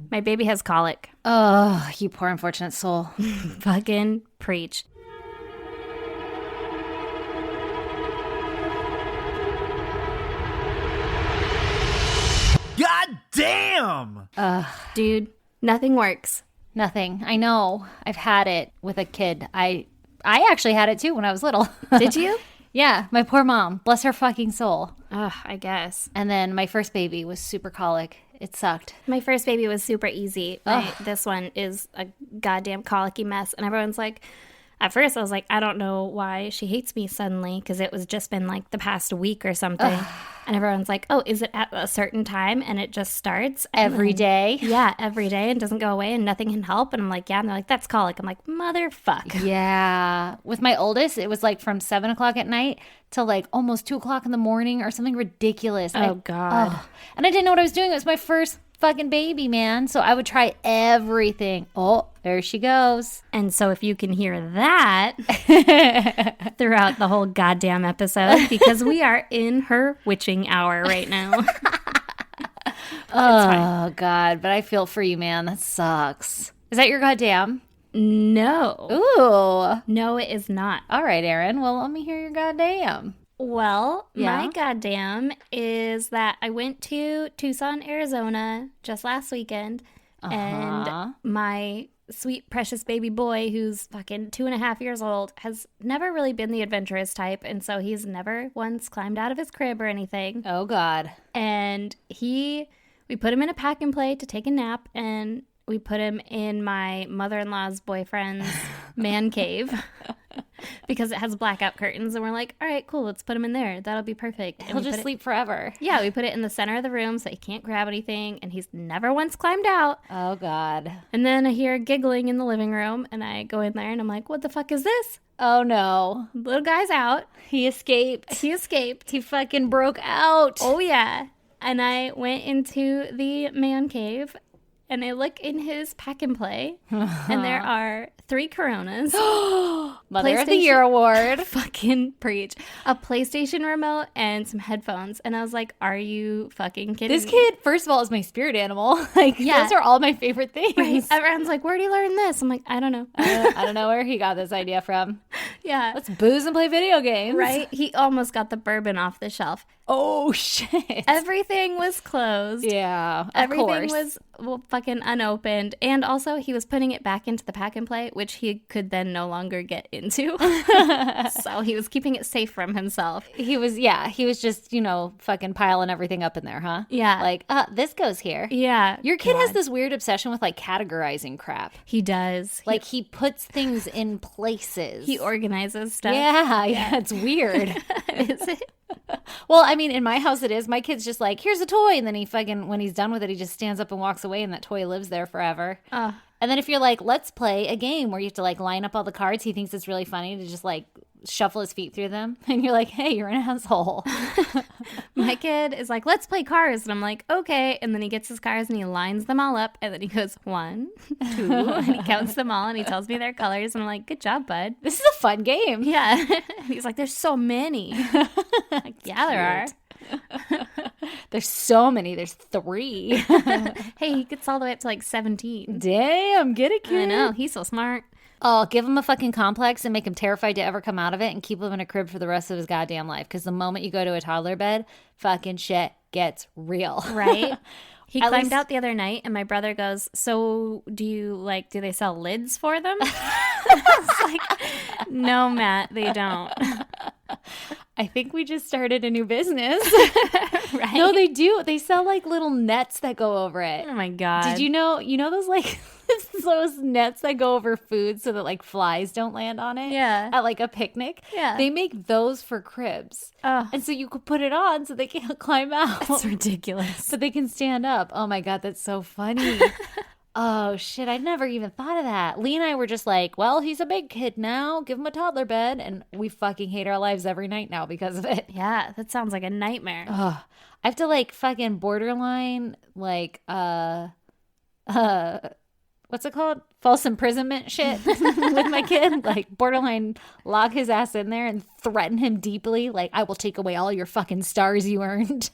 My baby has colic. Oh, you poor unfortunate soul. Fucking preach. God damn! Dude, nothing works. Nothing. I know. I've had it with a kid. I actually had it too when I was little. Did you? Yeah, my poor mom. Bless her fucking soul. Ugh, I guess. And then my first baby was super colic. It sucked. My first baby was super easy. This one is a goddamn colicky mess. And everyone's like, at first I was like, I don't know why she hates me suddenly, because it was just been like the past week or something. And everyone's like, oh, is it at a certain time and it just starts? Every day? Yeah, every day and doesn't go away and nothing can help. And I'm like, yeah. And they're like, that's colic. I'm like, motherfuck. Yeah. With my oldest, it was like from 7 o'clock at night till like almost 2 o'clock in the morning or something ridiculous. Oh, God. And I didn't know what I was doing. It was my first fucking baby, man. So I would try everything. Oh, there she goes. And so if you can hear that throughout the whole goddamn episode, because we are in her witching hour right now. Oh, God. But I feel for you, man. That sucks. Is that your goddamn? No. Ooh. No, it is not. All right, Erin. Well, let me hear your goddamn. Well, Yeah? my goddamn is that I went to Tucson, Arizona just last weekend, and my sweet, precious baby boy, who's fucking 2.5 years old, has never really been the adventurous type, and so he's never once climbed out of his crib or anything. Oh, God. And we put him in a pack and play to take a nap, and we put him in my mother-in-law's boyfriend's man cave. Because it has blackout curtains, and we're like, all right, cool, let's put him in there. That'll be perfect. And He'll just sleep forever. Yeah, we put it in the center of the room so he can't grab anything, and he's never once climbed out. Oh, God. And then I hear giggling in the living room, and I go in there, and I'm like, what the fuck is this? Oh, no. Little guy's out. He escaped. He escaped. He fucking broke out. Oh, yeah. And I went into the man cave, and I look in his pack and play, and there are 3 Coronas. Mother of the Year award. Fucking preach. A PlayStation remote and some headphones. And I was like, are you fucking kidding This me? kid, first of all, is my spirit animal. Like, Yeah. those are all my favorite things. Right. Everyone's like, where'd he learn this? I'm like, I don't know. I don't know where he got this idea from. Yeah. Let's booze and play video games. Right? He almost got the bourbon off the shelf. Oh, shit. Everything was closed. Yeah, Everything course. was fucking unopened. And also, he was putting it back into the pack and play, which he could then no longer get into. So he was keeping it safe from himself. He was just, fucking piling everything up in there, huh? Yeah. Like, this goes here. Yeah. Your kid has God. this weird obsession with, like, categorizing crap. He does. Like, he puts things in places. He organizes stuff. Yeah, it's weird. Is it? Well, I mean, in my house it is. My kid's just like, here's a toy. And then he fucking, when he's done with it, he just stands up and walks away and that toy lives there forever. And then if you're like, let's play a game where you have to like line up all the cards, he thinks it's really funny to just like shuffle his feet through them. And you're like, hey, you're an asshole. My kid is like, let's play cars. And I'm like, okay. And then he gets his cars and he lines them all up. And then he goes, 1, 2. And he counts them all and he tells me their colors. And I'm like, good job, bud. This is a fun game. Yeah. He's like, there's so many. Like, yeah, there are. There's so many. There's 3. Hey, he gets all the way up to like 17. Damn, get it, kid. I know. He's so smart. Oh, give him a fucking complex and make him terrified to ever come out of it and keep him in a crib for the rest of his goddamn life. Because the moment you go to a toddler bed, fucking shit gets real. Right? He At climbed least- out the other night and my brother goes, so do they sell lids for them? I was like, no, Matt, they don't. I think we just started a new business. Right? No, they do. They sell like little nets that go over it. Oh my God. Did you know those like those nets that go over food so that like flies don't land on it? Yeah. At like a picnic? Yeah. They make those for cribs. Oh. And so you could put it on so they can't climb out. It's ridiculous. So they can stand up. Oh my God, that's so funny. Oh shit, I'd never even thought of that. Lee and I were just like, well, he's a big kid now. Give him a toddler bed. And we fucking hate our lives every night now because of it. Yeah, that sounds like a nightmare. Oh, I have to like fucking borderline like what's it called? False imprisonment shit with my kid. Like borderline lock his ass in there and threaten him deeply. Like, I will take away all your fucking stars you earned.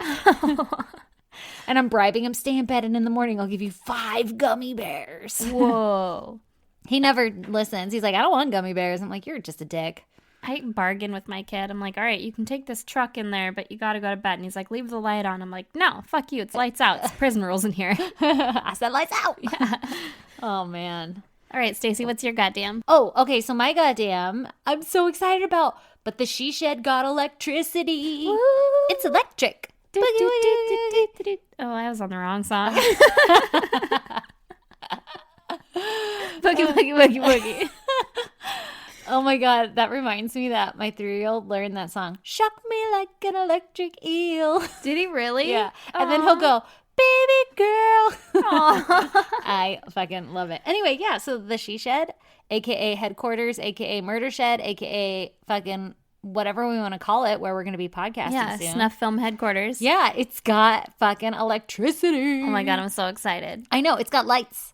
And I'm bribing him, stay in bed, and in the morning I'll give you 5 gummy bears. Whoa. He never listens. He's like, I don't want gummy bears. I'm like, you're just a dick. I bargain with my kid. I'm like, all right, you can take this truck in there, but you got to go to bed. And he's like, leave the light on. I'm like, no, fuck you. It's lights out. It's prison rules in here. I said lights out. Yeah. Oh, man. All right, Stacey, what's your goddamn? Oh, okay. So my goddamn, I'm so excited about, but the she shed got electricity. Woo. It's electric. Oh, I was on the wrong song. Boogie, boogie, boogie, boogie. Oh my God, that reminds me that my 3-year-old learned that song. Shock me like an electric eel. Did he really? Yeah. And then he'll go, baby girl. Aww. I fucking love it. Anyway, yeah, so the she shed, aka headquarters, aka murder shed, aka fucking whatever we want to call it, where we're going to be podcasting soon. Snuff film headquarters. Yeah, it's got fucking electricity. Oh my God, I'm so excited. I know, it's got lights.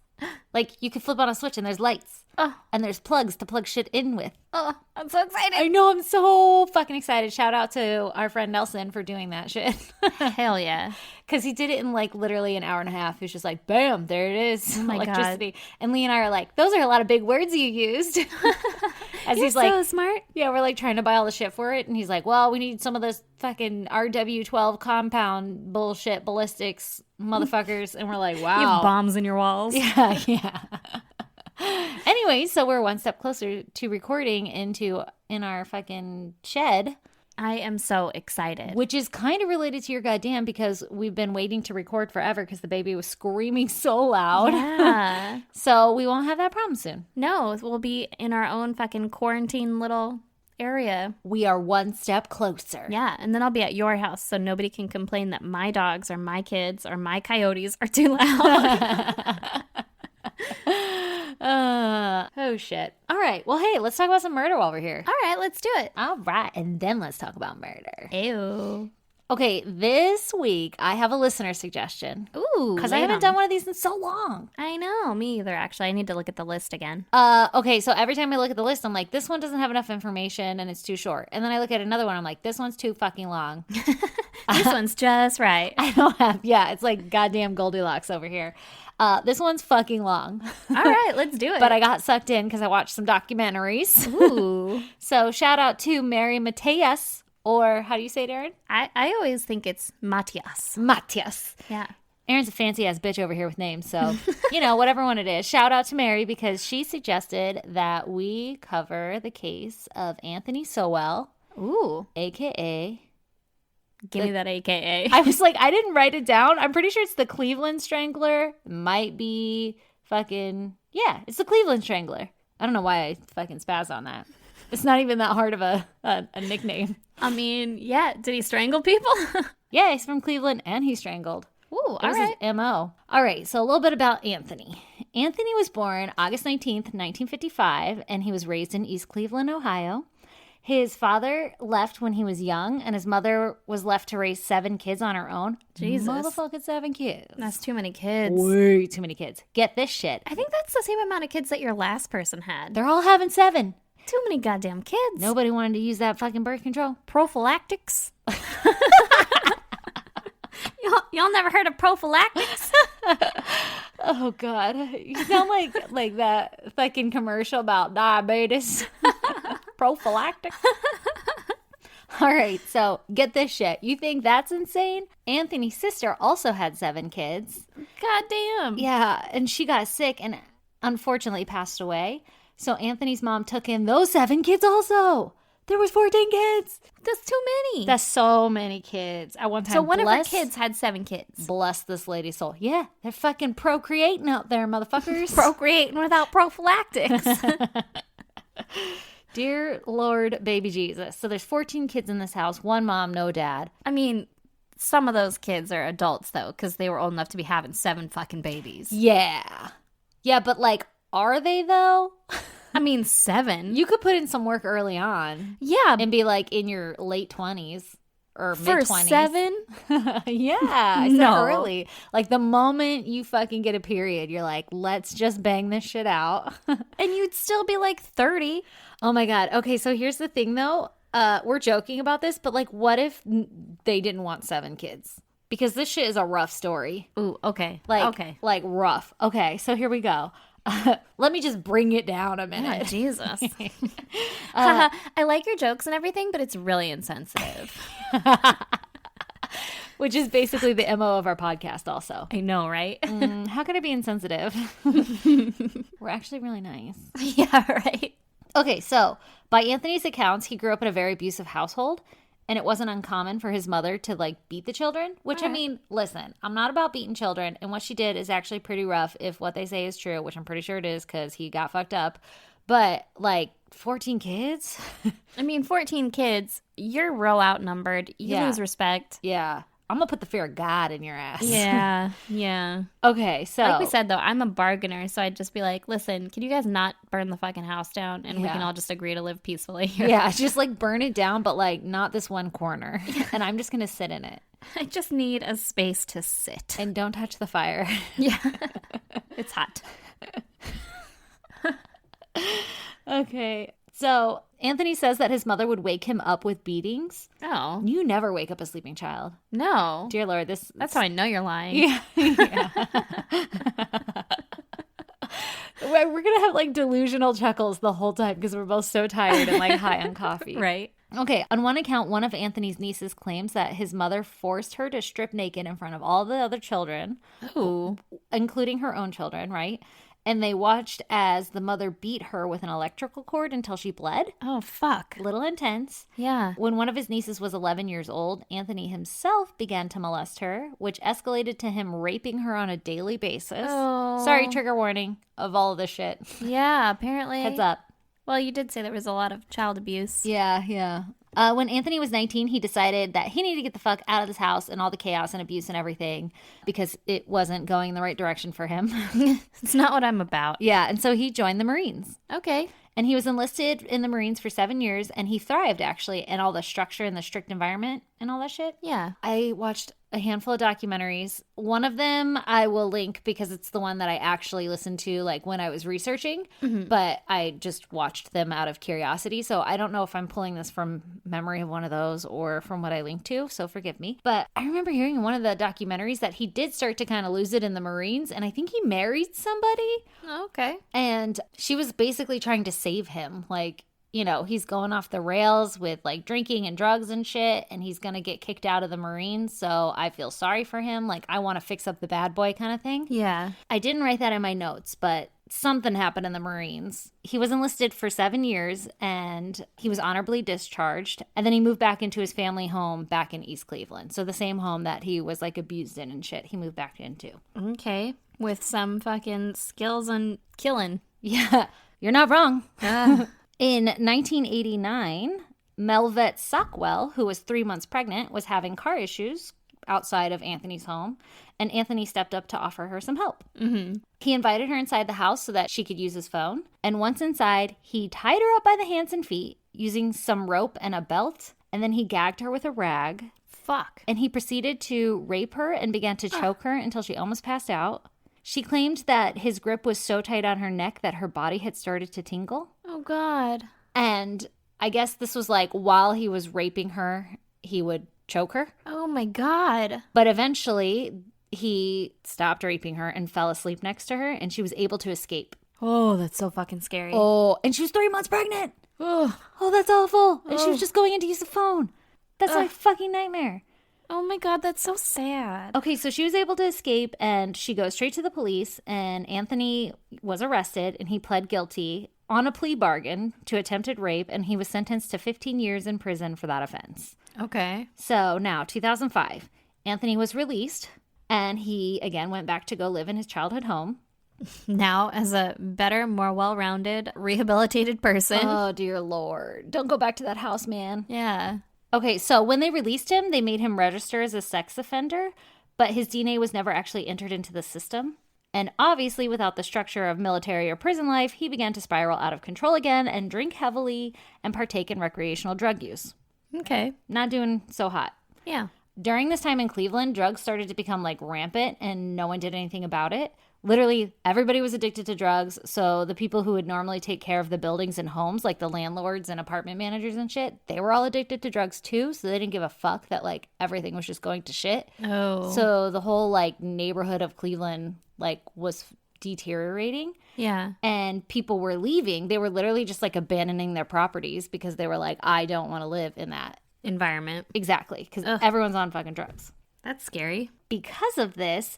Like, you can flip on a switch and there's lights. Oh. And there's plugs to plug shit in with. Oh, I'm so excited. I know, I'm so fucking excited. Shout out to our friend Nelson for doing that shit. Hell yeah. Because he did it in like literally an hour and a half. He was just like, bam, there it is. Oh my electricity. God. And Lee and I are like, those are a lot of big words you used. As You're he's like, so smart. yeah, we're like trying to buy all the shit for it. And he's like, well, we need some of this fucking RW12 compound bullshit ballistics motherfuckers. And we're like, wow. You have bombs in your walls. Yeah, yeah. Anyway, so we're one step closer to recording in our fucking shed. I am so excited. Which is kind of related to your goddamn, because we've been waiting to record forever because the baby was screaming so loud. Yeah. So we won't have that problem soon. No, we'll be in our own fucking quarantine little area. We are one step closer. Yeah, and then I'll be at your house so nobody can complain that my dogs or my kids or my coyotes are too loud. Oh shit. All right. Well, hey, let's talk about some murder while we're here. All right, let's do it. All right. And then let's talk about murder. Ew. Okay, this week I have a listener suggestion. Ooh. Because I haven't done one of these in so long. I know. Me either, actually. I need to look at the list again. Okay, so every time I look at the list, I'm like, this one doesn't have enough information and it's too short. And then I look at another one, I'm like, this one's too fucking long. This one's just right. I don't have, yeah, it's like goddamn Goldilocks over here. This one's fucking long. All right, let's do it. But I got sucked in because I watched some documentaries. Ooh. So shout out to Mary Matias, or how do you say it, Erin? I always think it's Matias. Matias. Yeah. Erin's a fancy ass bitch over here with names, so whatever one it is. Shout out to Mary because she suggested that we cover the case of Anthony Sowell. Ooh. AKA. Give me that AKA. I was like, I didn't write it down. I'm pretty sure it's the Cleveland Strangler. Might be fucking, yeah, it's the Cleveland Strangler. I don't know why I fucking spaz on that. It's not even that hard of a nickname. I mean, yeah. Did he strangle people? Yeah, he's from Cleveland and he strangled. Ooh, all That was right. his MO. All right, so a little bit about Anthony. Anthony was born August 19th, 1955, and he was raised in East Cleveland, Ohio. His father left when he was young, and his mother was left to raise 7 kids on her own. Jesus. Motherfucking 7 kids. That's too many kids. Way too many kids. Get this shit. I think that's the same amount of kids that your last person had. They're all having 7. Too many goddamn kids. Nobody wanted to use that fucking birth control. Prophylactics. Y'all never heard of prophylactics? Oh, God. You sound like that fucking commercial about diabetes. Prophylactic. All right, so get this shit. You think that's insane? Anthony's sister also had 7 kids. Goddamn. Yeah, and she got sick and unfortunately passed away. So Anthony's mom took in those 7 kids also. There was 14 kids. That's too many. That's so many kids. At one time, so one of her kids had 7 kids. Bless this lady's soul. Yeah, they're fucking procreating out there, motherfuckers. Procreating without prophylactics. Dear Lord, baby Jesus. So there's 14 kids in this house. 1 mom, no dad. I mean, some of those kids are adults, though, because they were old enough to be having 7 fucking babies. Yeah. Yeah, but like, are they though? I mean, 7. You could put in some work early on. Yeah. And be like in your late 20s or for mid-20s. 7? Yeah. I said No. early. Like the moment you fucking get a period, you're like, let's just bang this shit out. And you'd still be like 30. Oh my God. Okay, so here's the thing though. We're joking about this, but like what if they didn't want 7 kids? because this shit is a rough story. Ooh, okay. Like rough. Okay, so here we go. Let me just bring it down a minute. Oh, Jesus. I like your jokes and everything, but it's really insensitive. Which is basically the MO of our podcast also. I know, right? How could I be insensitive? We're actually really nice. Yeah, right. Okay, so by Anthony's accounts, he grew up in a very abusive household, and it wasn't uncommon for his mother to like beat the children, which I mean, listen, I'm not about beating children, and what she did is actually pretty rough if what they say is true, which I'm pretty sure it is because he got fucked up. But like 14 kids? I mean, 14 kids, you're real outnumbered. You lose respect. Yeah. I'm going to put the fear of God in your ass. Yeah, yeah. Okay, so. Like we said, though, I'm a bargainer, so I'd just be like, listen, can you guys not burn the fucking house down and we can all just agree to live peacefully here? Yeah, just like burn it down, but like not this one corner. And I'm just going to sit in it. I just need a space to sit. And don't touch the fire. Yeah. It's hot. Okay. So Anthony says that his mother would wake him up with beatings. Oh. You never wake up a sleeping child. No. Dear Lord, that's how I know you're lying. Yeah. We're going to have like delusional chuckles the whole time because we're both so tired and like high on coffee. Right. Okay. On one account, one of Anthony's nieces claims that his mother forced her to strip naked in front of all the other children. Ooh. Including her own children, right? And they watched as the mother beat her with an electrical cord until she bled. Oh, fuck. Little intense. Yeah. When one of his nieces was 11 years old, Anthony himself began to molest her, which escalated to him raping her on a daily basis. Oh. Sorry, trigger warning of all of this shit. Yeah, apparently. Heads up. Well, you did say there was a lot of child abuse. Yeah. When Anthony was 19, he decided that he needed to get the fuck out of this house and all the chaos and abuse and everything because it wasn't going in the right direction for him. It's not what I'm about. Yeah, and so he joined the Marines. Okay. And he was enlisted in the Marines for 7 years, and he thrived, actually, in all the structure and the strict environment and all that shit. Yeah. I watched a handful of documentaries. One of them I will link because it's the one that I actually listened to like when I was researching, but I just watched them out of curiosity. So I don't know if I'm pulling this from memory of one of those or from what I linked to, so forgive me. But I remember hearing in one of the documentaries that he did start to kind of lose it in the Marines, and I think he married somebody. Oh, okay. And she was basically trying to save him. Like, you know, he's going off the rails with like drinking and drugs and shit, and he's going to get kicked out of the Marines. So I feel sorry for him. Like, I want to fix up the bad boy kind of thing. Yeah. I didn't write that in my notes, but something happened in the Marines. He was enlisted for 7 years and he was honorably discharged. And then he moved back into his family home back in East Cleveland. So the same home that he was like abused in and shit, he moved back into. Okay. With some fucking skills on killing. Yeah. You're not wrong. In 1989, Melvet Sockwell, who was 3 months pregnant, was having car issues outside of Anthony's home, and Anthony stepped up to offer her some help. Mm-hmm. He invited her inside the house so that she could use his phone, and once inside, he tied her up by the hands and feet using some rope and a belt, and then he gagged her with a rag. Fuck. And he proceeded to rape her and began to choke her until she almost passed out. She claimed that his grip was so tight on her neck that her body had started to tingle. Oh, God. And I guess this was like while he was raping her, he would choke her. Oh, my God. But eventually, he stopped raping her and fell asleep next to her, and she was able to escape. Oh, that's so fucking scary. Oh, and she was 3 months pregnant. Oh, That's awful. And she was just going in to use the phone. That's like a fucking nightmare. Oh my God, that's so sad. Okay, so she was able to escape, and she goes straight to the police, and Anthony was arrested, and he pled guilty on a plea bargain to attempted rape, and he was sentenced to 15 years in prison for that offense. Okay. So now, 2005, Anthony was released, and he, again, went back to go live in his childhood home. Now, as a better, more well-rounded, rehabilitated person. Oh, dear Lord. Don't go back to that house, man. Yeah. Okay, so when they released him, they made him register as a sex offender, but his DNA was never actually entered into the system. And obviously, without the structure of military or prison life, he began to spiral out of control again and drink heavily and partake in recreational drug use. Okay. Not doing so hot. Yeah. During this time in Cleveland, drugs started to become like rampant and no one did anything about it, Literally, everybody was addicted to drugs. So the people who would normally take care of the buildings and homes, like the landlords and apartment managers and shit, they were all addicted to drugs too. So they didn't give a fuck that like everything was just going to shit. Oh. So the whole like neighborhood of Cleveland like was deteriorating. Yeah. And people were leaving. They were literally just like abandoning their properties because they were like, I don't want to live in that environment. Exactly. Because everyone's on fucking drugs. That's scary. Because of this,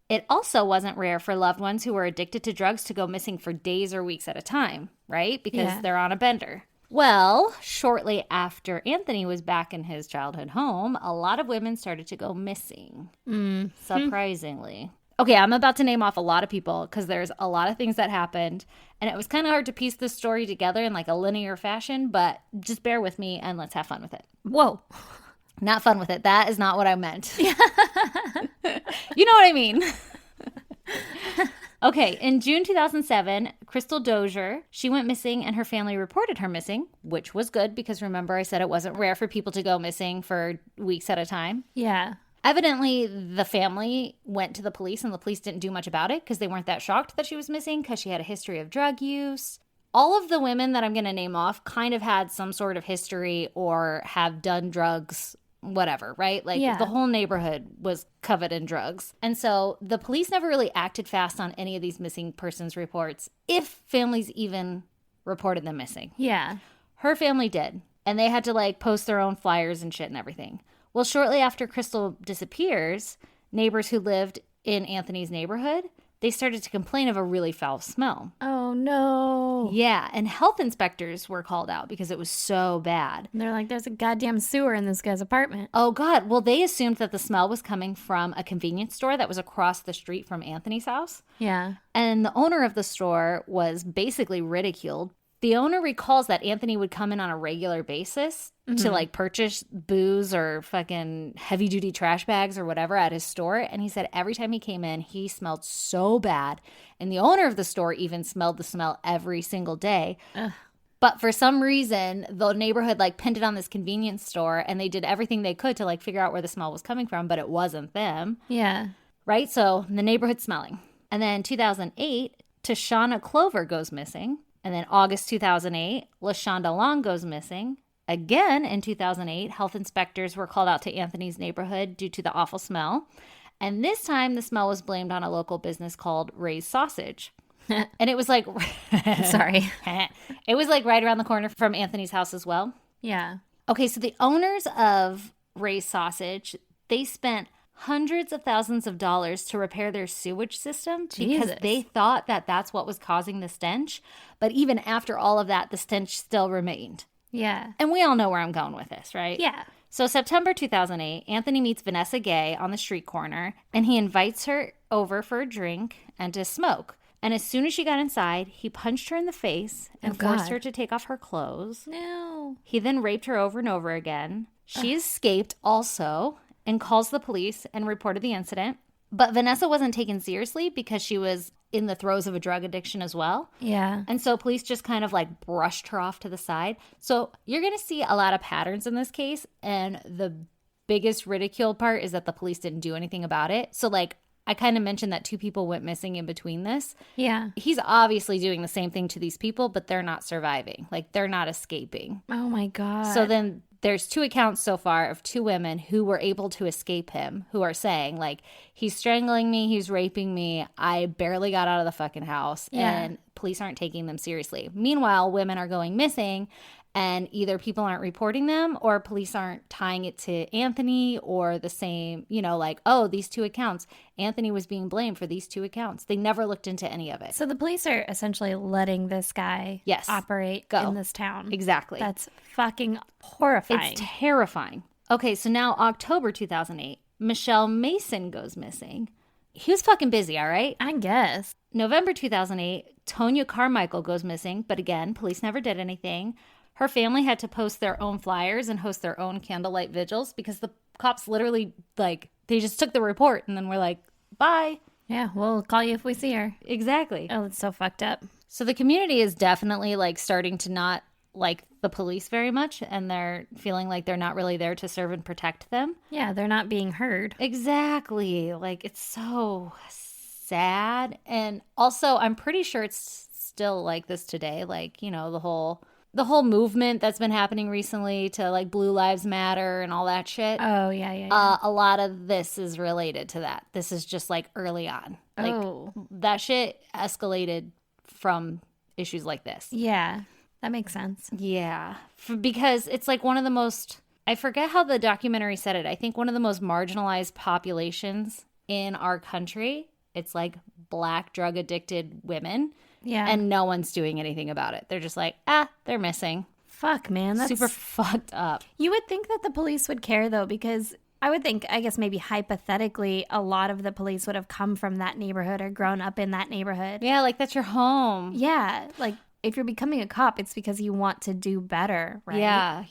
it also wasn't rare for loved ones who were addicted to drugs to go missing for days or weeks at a time, right? Because they're on a bender. Well, shortly after Anthony was back in his childhood home, a lot of women started to go missing, surprisingly. Okay, I'm about to name off a lot of people because there's a lot of things that happened, and it was kind of hard to piece this story together in like a linear fashion, but just bear with me and let's have fun with it. Whoa. Not fun with it. That is not what I meant. You know what I mean? Okay, in June 2007, Crystal Dozier, she went missing and her family reported her missing, which was good because remember I said it wasn't rare for people to go missing for weeks at a time? Yeah. Evidently, the family went to the police and the police didn't do much about it because they weren't that shocked that she was missing because she had a history of drug use. All of the women that I'm going to name off kind of had some sort of history or have done drugs, whatever, right? Like the whole neighborhood was covered in drugs. And so the police never really acted fast on any of these missing persons reports, if families even reported them missing. Yeah. Her family did. And they had to like post their own flyers and shit and everything. Well, shortly after Crystal disappears, neighbors who lived in Anthony's neighborhood, they started to complain of a really foul smell. Oh, no. Yeah, and health inspectors were called out because it was so bad. And they're like, there's a goddamn sewer in this guy's apartment. Oh, God. Well, they assumed that the smell was coming from a convenience store that was across the street from Anthony's house. Yeah. And the owner of the store was basically ridiculed. The owner recalls that Anthony would come in on a regular basis to like purchase booze or fucking heavy duty trash bags or whatever at his store. And he said every time he came in, he smelled so bad. And the owner of the store even smelled the smell every single day. Ugh. But for some reason, the neighborhood like pinned it on this convenience store and they did everything they could to like figure out where the smell was coming from, but it wasn't them. Yeah. Right? So the neighborhood's smelling. And then 2008, Tashana Clover goes missing. And then August 2008, LaShonda Long goes missing. Again, in 2008, health inspectors were called out to Anthony's neighborhood due to the awful smell. And this time, the smell was blamed on a local business called Ray's Sausage. And it was like... Sorry. It was like right around the corner from Anthony's house as well. Yeah. Okay, so the owners of Ray's Sausage, they spent hundreds of thousands of dollars to repair their sewage system because they thought that that's what was causing the stench. But even after all of that, the stench still remained. Yeah. And we all know where I'm going with this, right? Yeah. So September 2008, Anthony meets Vanessa Gay on the street corner, and he invites her over for a drink and to smoke. And as soon as she got inside, he punched her in the face and forced her to take off her clothes. No. He then raped her over and over again. She escaped also and calls the police and reported the incident. But Vanessa wasn't taken seriously because she was in the throes of a drug addiction as well. Yeah. And so police just kind of like brushed her off to the side. So you're going to see a lot of patterns in this case. And the biggest ridicule part is that the police didn't do anything about it. So like I kind of mentioned that 2 people went missing in between this. Yeah. He's obviously doing the same thing to these people, but they're not surviving. Like they're not escaping. Oh my God. So then there's 2 accounts so far of 2 women who were able to escape him, who are saying, like, he's strangling me, he's raping me, I barely got out of the fucking house, and police aren't taking them seriously. Meanwhile, women are going missing, and either people aren't reporting them or police aren't tying it to Anthony or the same, you know, like, oh, these 2 accounts. Anthony was being blamed for these 2 accounts. They never looked into any of it. So the police are essentially letting this guy operate in this town. Exactly. That's fucking horrifying. It's terrifying. Okay, so now October 2008, Michelle Mason goes missing. He was fucking busy, all right? I guess. November 2008, Tonya Carmichael goes missing, but again, police never did anything. Her family had to post their own flyers and host their own candlelight vigils because the cops literally, like, they just took the report and then were like, bye. Yeah, we'll call you if we see her. Exactly. Oh, it's so fucked up. So the community is definitely, like, starting to not like the police very much, and they're feeling like they're not really there to serve and protect them. Yeah, they're not being heard. Exactly. Like, it's so sad. And also, I'm pretty sure it's still like this today. Like, you know, the whole movement that's been happening recently to like Blue Lives Matter and all that shit. Oh, yeah. A lot of this is related to that. This is just like early on. Like that shit escalated from issues like this. Yeah, that makes sense. Yeah, because it's like one of the most, I forget how the documentary said it. I think one of the most marginalized populations in our country. It's like Black drug addicted women. Yeah. And no one's doing anything about it. They're just like, they're missing. Fuck, man. That's super fucked up. You would think that the police would care, though, because I would think, I guess maybe hypothetically, a lot of the police would have come from that neighborhood or grown up in that neighborhood. Yeah, like that's your home. Yeah, like if you're becoming a cop, it's because you want to do better, right?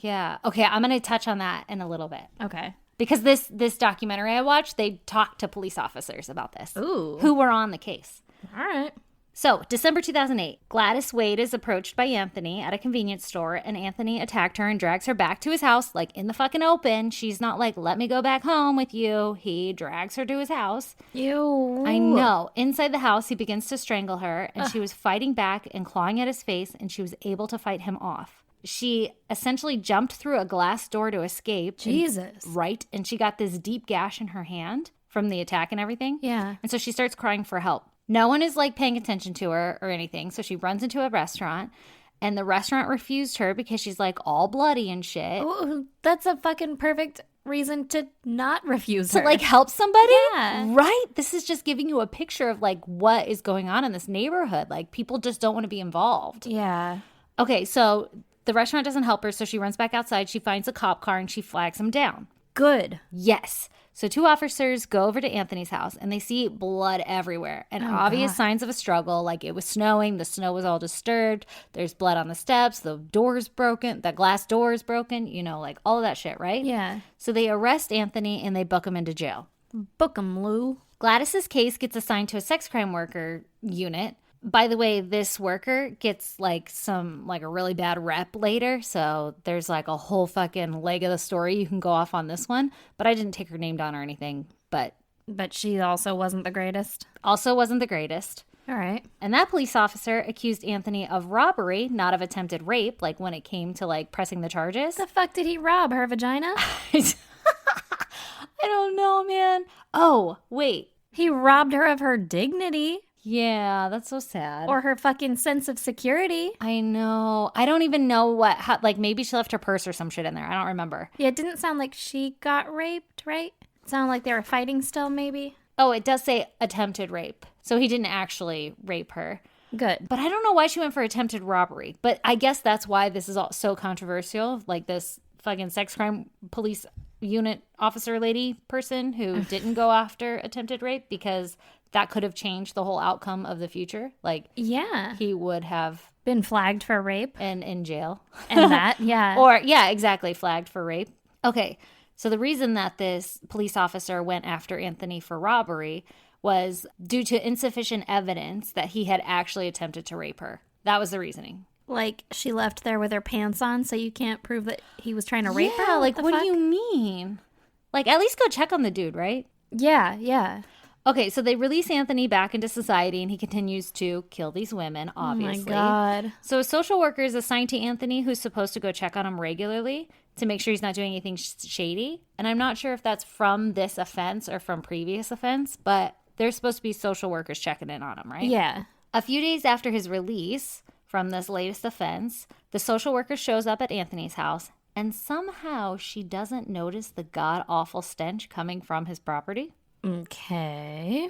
Yeah. Okay, I'm going to touch on that in a little bit. Okay. Because this documentary I watched, they talked to police officers about this. Ooh. Who were on the case. All right. So, December 2008, Gladys Wade is approached by Anthony at a convenience store, and Anthony attacked her and drags her back to his house, like in the fucking open. She's not like, let me go back home with you. He drags her to his house. Ew. I know. Inside the house, he begins to strangle her, and she was fighting back and clawing at his face, and she was able to fight him off. She essentially jumped through a glass door to escape. Jesus. Right. And she got this deep gash in her hand from the attack and everything. Yeah. And so she starts crying for help. No one is like paying attention to her or anything. So she runs into a restaurant, and the restaurant refused her because she's like all bloody and shit. Ooh, that's a fucking perfect reason to not refuse her. To like help somebody? Yeah. Right? This is just giving you a picture of like what is going on in this neighborhood. Like people just don't want to be involved. Yeah. Okay, so the restaurant doesn't help her, so she runs back outside. She finds a cop car and she flags him down. Good. Yes. So 2 officers go over to Anthony's house and they see blood everywhere and obvious signs of a struggle. Like it was snowing. The snow was all disturbed. There's blood on the steps. The door's broken. The glass door is broken. You know, like all of that shit, right? Yeah. So they arrest Anthony and they book him into jail. Book him, Lou. Gladys's case gets assigned to a sex crime worker unit. By the way, this worker gets like a really bad rep later. So there's like a whole fucking leg of the story. You can go off on this one. But I didn't take her name down or anything. But she also wasn't the greatest. All right. And that police officer accused Anthony of robbery, not of attempted rape, like when it came to like pressing the charges. The fuck did he rob? Her vagina? I don't know, man. Oh, wait. He robbed her of her dignity. Yeah, that's so sad. Or her fucking sense of security. I know. I don't even know like maybe she left her purse or some shit in there. I don't remember. Yeah, it didn't sound like she got raped, right? It sounded like they were fighting still, maybe. Oh, it does say attempted rape. So he didn't actually rape her. Good. But I don't know why she went for attempted robbery. But I guess that's why this is all so controversial. Like this fucking sex crime police unit officer lady person who didn't go after attempted rape because that could have changed the whole outcome of the future. Like, yeah, he would have been flagged for rape and in jail. And that, yeah. Or, yeah, exactly, flagged for rape. Okay, so the reason that this police officer went after Anthony for robbery was due to insufficient evidence that he had actually attempted to rape her. That was the reasoning. Like, she left there with her pants on, so you can't prove that he was trying to rape her? Like, what do you mean? Like, at least go check on the dude, right? Yeah. Okay, so they release Anthony back into society, and he continues to kill these women, obviously. Oh, my God. So a social worker is assigned to Anthony, who's supposed to go check on him regularly to make sure he's not doing anything shady. And I'm not sure if that's from this offense or from previous offense, but there's supposed to be social workers checking in on him, right? Yeah. A few days after his release from this latest offense, the social worker shows up at Anthony's house, and somehow she doesn't notice the god-awful stench coming from his property. Okay.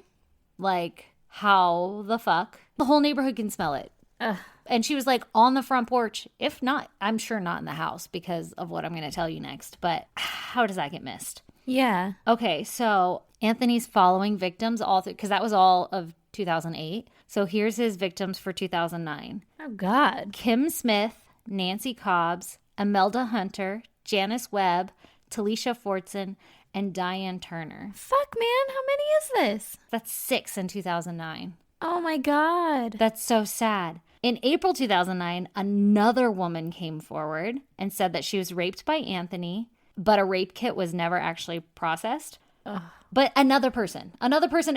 Like, how the fuck? The whole neighborhood can smell it. Ugh. And she was like on the front porch. If not, I'm sure not in the house because of what I'm going to tell you next. But how does that get missed? Yeah. Okay, so Anthony's following victims all through, because that was all of 2008. So here's his victims for 2009. Oh, God. Kim Smith, Nancy Cobbs, Imelda Hunter, Janice Webb, Talisha Fortson, and Diane Turner. Fuck, man. How many is this? That's 6 in 2009. Oh, my God. That's so sad. In April 2009, another woman came forward and said that she was raped by Anthony, but a rape kit was never actually processed. Ugh. But another person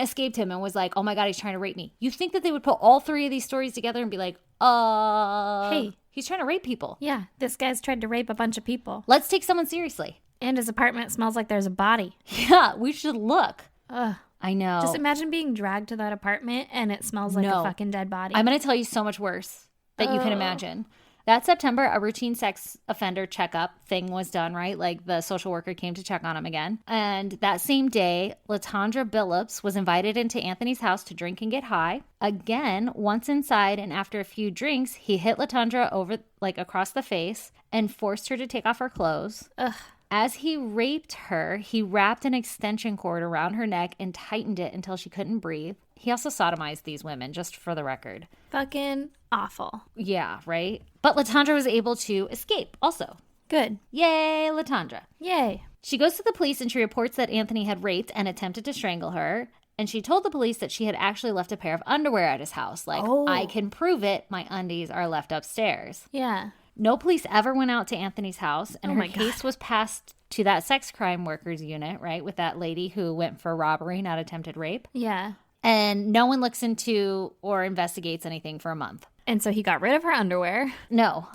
escaped him and was like, oh my God, he's trying to rape me. You think that they would put all three of these stories together and be like, hey, he's trying to rape people. Yeah, this guy's tried to rape a bunch of people. Let's take someone seriously. And his apartment smells like there's a body. Yeah, we should look. Ugh. I know. Just imagine being dragged to that apartment and it smells like a fucking dead body. I'm going to tell you so much worse that you can imagine. That September, a routine sex offender checkup thing was done, right? Like the social worker came to check on him again. And that same day, LaTondra Billups was invited into Anthony's house to drink and get high. Again, once inside and after a few drinks, he hit LaTondra over, like, across the face and forced her to take off her clothes. Ugh. As he raped her, he wrapped an extension cord around her neck and tightened it until she couldn't breathe. He also sodomized these women, just for the record. Fucking awful. Yeah, right? But LaTondra was able to escape also. Good. Yay, LaTondra. Yay. She goes to the police and she reports that Anthony had raped and attempted to strangle her. And she told the police that she had actually left a pair of underwear at his house. Like, I can prove it. My undies are left upstairs. Yeah. No police ever went out to Anthony's house, and her case was passed to that sex crime workers unit, right, with that lady who went for robbery, not attempted rape. Yeah. And no one looks into or investigates anything for a month. And so he got rid of her underwear. No.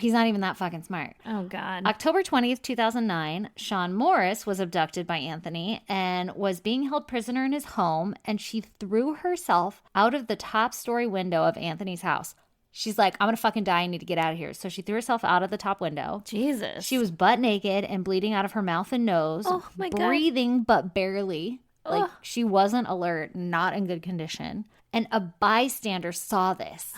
He's not even that fucking smart. Oh, God. October 20th, 2009, Sean Morris was abducted by Anthony and was being held prisoner in his home, and she threw herself out of the top story window of Anthony's house. She's like, I'm going to fucking die. I need to get out of here. So she threw herself out of the top window. Jesus. She was butt naked and bleeding out of her mouth and nose. Oh, my God. Breathing, but barely. Like, she wasn't alert, not in good condition. And a bystander saw this,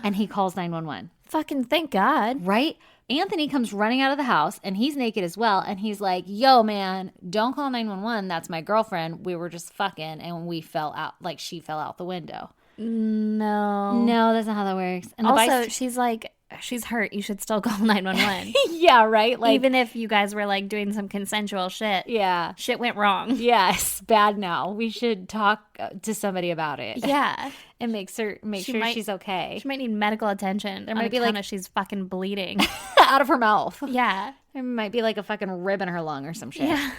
and he calls 911. Fucking thank God. Right? Anthony comes running out of the house, and he's naked as well. And he's like, yo, man, don't call 911. That's my girlfriend. We were just fucking, and we fell out. Like, she fell out the window. No, that's not how that works. And also, she's like, she's hurt. You should still call 911. Yeah, right? Like, even if you guys were like doing some consensual shit. Yeah. Shit went wrong. Yes, bad now. We should talk to somebody about it. Yeah. And make sure she's okay. She might need medical attention. There might be like she's fucking bleeding out of her mouth. Yeah. There might be like a fucking rib in her lung or some shit. Yeah.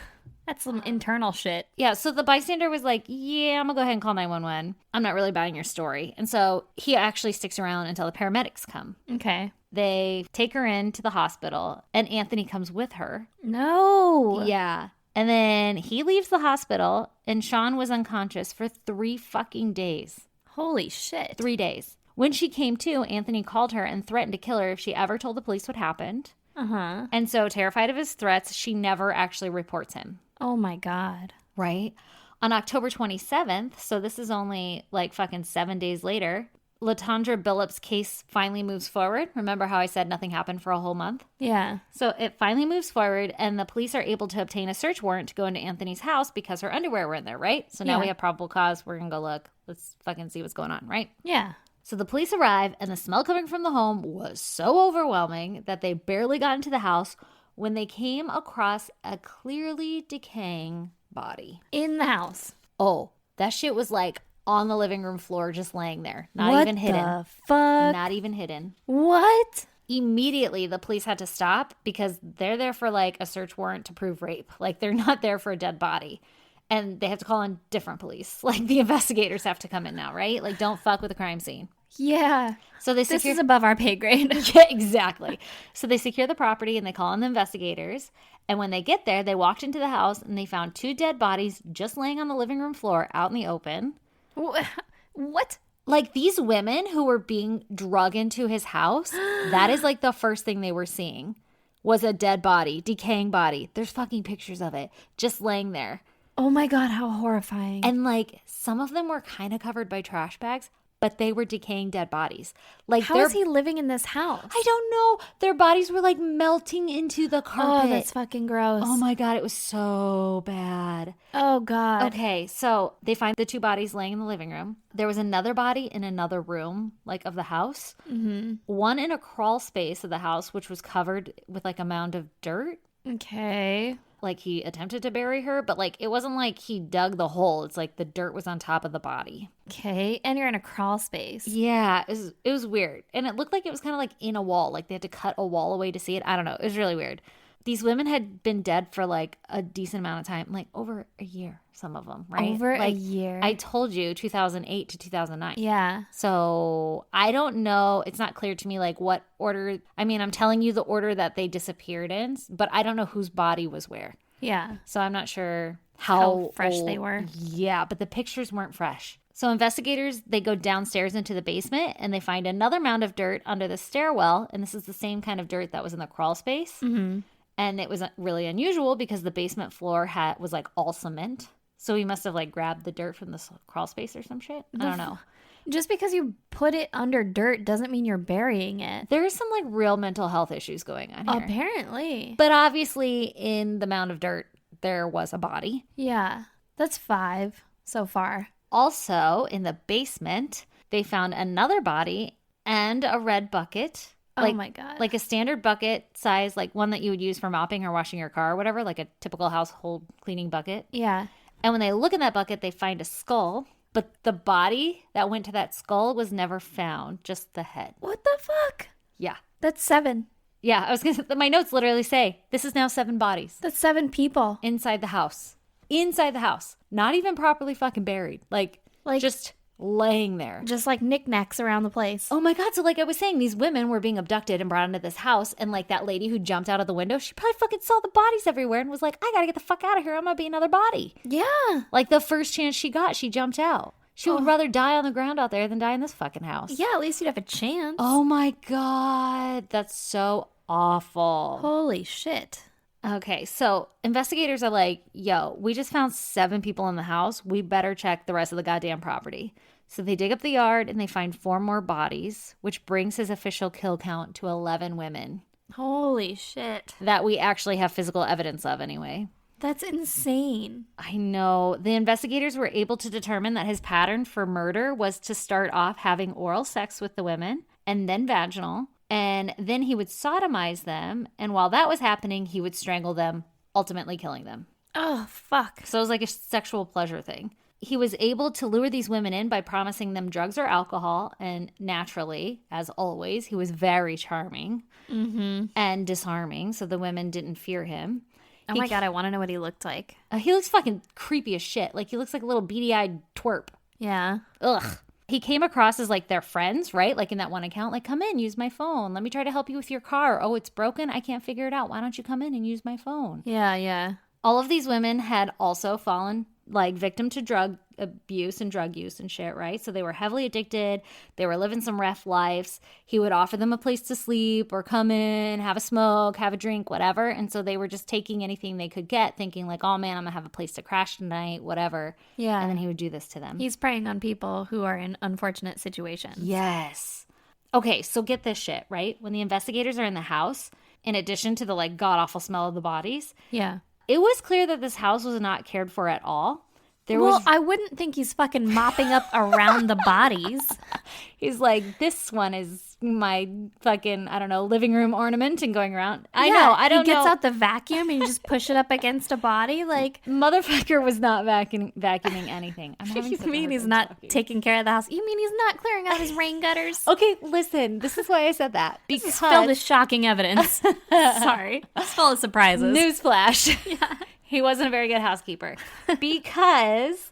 That's some internal shit. Yeah, so the bystander was like, yeah, I'm going to go ahead and call 911. I'm not really buying your story. And so he actually sticks around until the paramedics come. Okay. They take her into the hospital, and Anthony comes with her. No. Yeah. And then he leaves the hospital, and Sean was unconscious for 3 fucking days. Holy shit. 3 days. When she came to, Anthony called her and threatened to kill her if she ever told the police what happened. Uh-huh. And so, terrified of his threats, she never actually reports him. Oh my God. Right? On October 27th, so this is only like fucking 7 days later, LaTondra Billups' case finally moves forward. Remember how I said nothing happened for a whole month? Yeah. So it finally moves forward, and the police are able to obtain a search warrant to go into Anthony's house because her underwear were in there, right? So now we have probable cause. We're going to go look. Let's fucking see what's going on, right? Yeah. So the police arrive, and the smell coming from the home was so overwhelming that they barely got into the house when they came across a clearly decaying body. In the house. Oh, that shit was like on the living room floor, just laying there. Not even hidden. What the fuck? Not even hidden. What? Immediately, the police had to stop because they're there for like a search warrant to prove rape. Like, they're not there for a dead body. And they have to call in different police. Like, the investigators have to come in now, right? Like, don't fuck with the crime scene. Yeah. So they This is above our pay grade. Yeah, exactly. So they secure the property and they call in the investigators. And when they get there, they walked into the house and they found 2 dead bodies just laying on the living room floor out in the open. What? Like, these women who were being drug into his house, that is like the first thing they were seeing was a dead body, decaying body. There's fucking pictures of it just laying there. Oh my God, how horrifying. And like, some of them were kind of covered by trash bags, but they were decaying dead bodies. Like, how is he living in this house? I don't know. Their bodies were like melting into the carpet. Oh, that's fucking gross. Oh my God, it was so bad. Oh God. Okay, so they find the 2 bodies laying in the living room. There was another body in another room, like, of the house. Mm-hmm. One in a crawl space of the house, which was covered with like a mound of dirt. Okay. Like, he attempted to bury her, but like, it wasn't like he dug the hole. It's like the dirt was on top of the body. Okay. And you're in a crawl space. Yeah, it was weird. And it looked like it was kind of like in a wall. Like, they had to cut a wall away to see it. I don't know. It was really weird. these women had been dead for like a decent amount of time, like over a year, some of them, right? Over like, a year. I told you 2008 to 2009. Yeah. So I don't know. It's not clear to me like what order. I mean, I'm telling you the order that they disappeared in, but I don't know whose body was where. Yeah. So I'm not sure how fresh old. they were. Yeah, but the pictures weren't fresh. So investigators, they go downstairs into the basement and they find another mound of dirt under the stairwell. And this is the same kind of dirt that was in the crawl space. Mm-hmm. And it was really unusual because the basement floor was like all cement. So he must have like grabbed the dirt from the crawl space or some shit. I don't know. Just because you put it under dirt doesn't mean you're burying it. There is some like real mental health issues going on here. Apparently. But obviously in the mound of dirt, there was a body. Yeah. That's 5 so far. Also in the basement, they found another body and a red bucket. Oh my God. Like a standard bucket size, like one that you would use for mopping or washing your car or whatever, like a typical household cleaning bucket. Yeah. And when they look in that bucket, they find a skull, but the body that went to that skull was never found, just the head. What the fuck? Yeah. That's 7. Yeah, I was going to, my notes literally say, this is now 7 bodies. That's 7 people. Inside the house. Inside the house. Not even properly fucking buried. Like just laying there. Just like knickknacks around the place. Oh my God. So like I was saying, these women were being abducted and brought into this house. And like that lady who jumped out of the window, she probably fucking saw the bodies everywhere and was like, I got to get the fuck out of here. I'm going to be another body. Yeah. Like the first chance she got, she jumped out. She would rather die on the ground out there than die in this fucking house. Yeah, at least you'd have a chance. Oh my God. That's so awful. Holy shit. Okay, so investigators are like, yo, we just found 7 people in the house. We better check the rest of the goddamn property. So they dig up the yard and they find 4 more bodies, which brings his official kill count to 11 women. Holy shit. That we actually have physical evidence of anyway. That's insane. I know. The investigators were able to determine that his pattern for murder was to start off having oral sex with the women and then vaginal. And then he would sodomize them. And while that was happening, he would strangle them, ultimately killing them. Oh, fuck. So it was like a sexual pleasure thing. He was able to lure these women in by promising them drugs or alcohol. And naturally, as always, he was very charming and disarming. So the women didn't fear him. Oh my God, I want to know what he looked like. He looks fucking creepy as shit. Like he looks like a little beady-eyed twerp. Yeah. Ugh. He came across as like their friends, right? Like in that one account, like, come in, use my phone. Let me try to help you with your car. Oh, it's broken. I can't figure it out. Why don't you come in and use my phone? Yeah, yeah. All of these women had also fallen like victim to drug abuse and drug use and shit, right? So they were heavily addicted. They were living some rough lives. He would offer them a place to sleep or come in, have a smoke, have a drink, whatever. And so they were just taking anything they could get, thinking like, oh man, I'm gonna have a place to crash tonight, whatever. Yeah. And then he would do this to them. He's preying on people who are in unfortunate situations. Yes. Okay, so get this shit, right? When the investigators are in the house, in addition to the like god-awful smell of the bodies, Yeah. it was clear that this house was not cared for at all. I wouldn't think he's fucking mopping up around the bodies. He's like, this one is my fucking, I don't know, living room ornament and going around. I know. He gets out the vacuum and you just push it up against a body. Like, motherfucker was not vacuuming anything. You mean he's not taking care of the house? You mean he's not clearing out his rain gutters? Okay, listen. This is why I said that. Because this is filled with shocking evidence. Sorry. It's full of surprises. Newsflash. Yeah. He wasn't a very good housekeeper because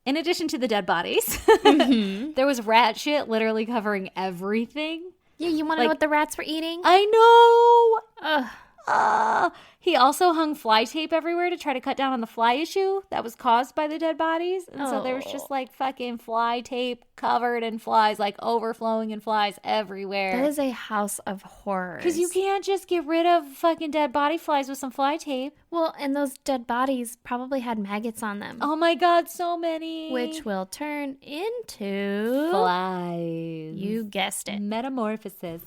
in addition to the dead bodies, there was rat shit literally covering everything. Yeah, you want to know what the rats were eating? I know. Ugh. He also hung fly tape everywhere to try to cut down on the fly issue that was caused by the dead bodies. And so there was just like fucking fly tape covered in flies, like overflowing in flies everywhere. That is a house of horrors. Because you can't just get rid of fucking dead body flies with some fly tape. Well, and those dead bodies probably had maggots on them. Oh my God, so many. Which will turn into... flies. You guessed it. Metamorphosis.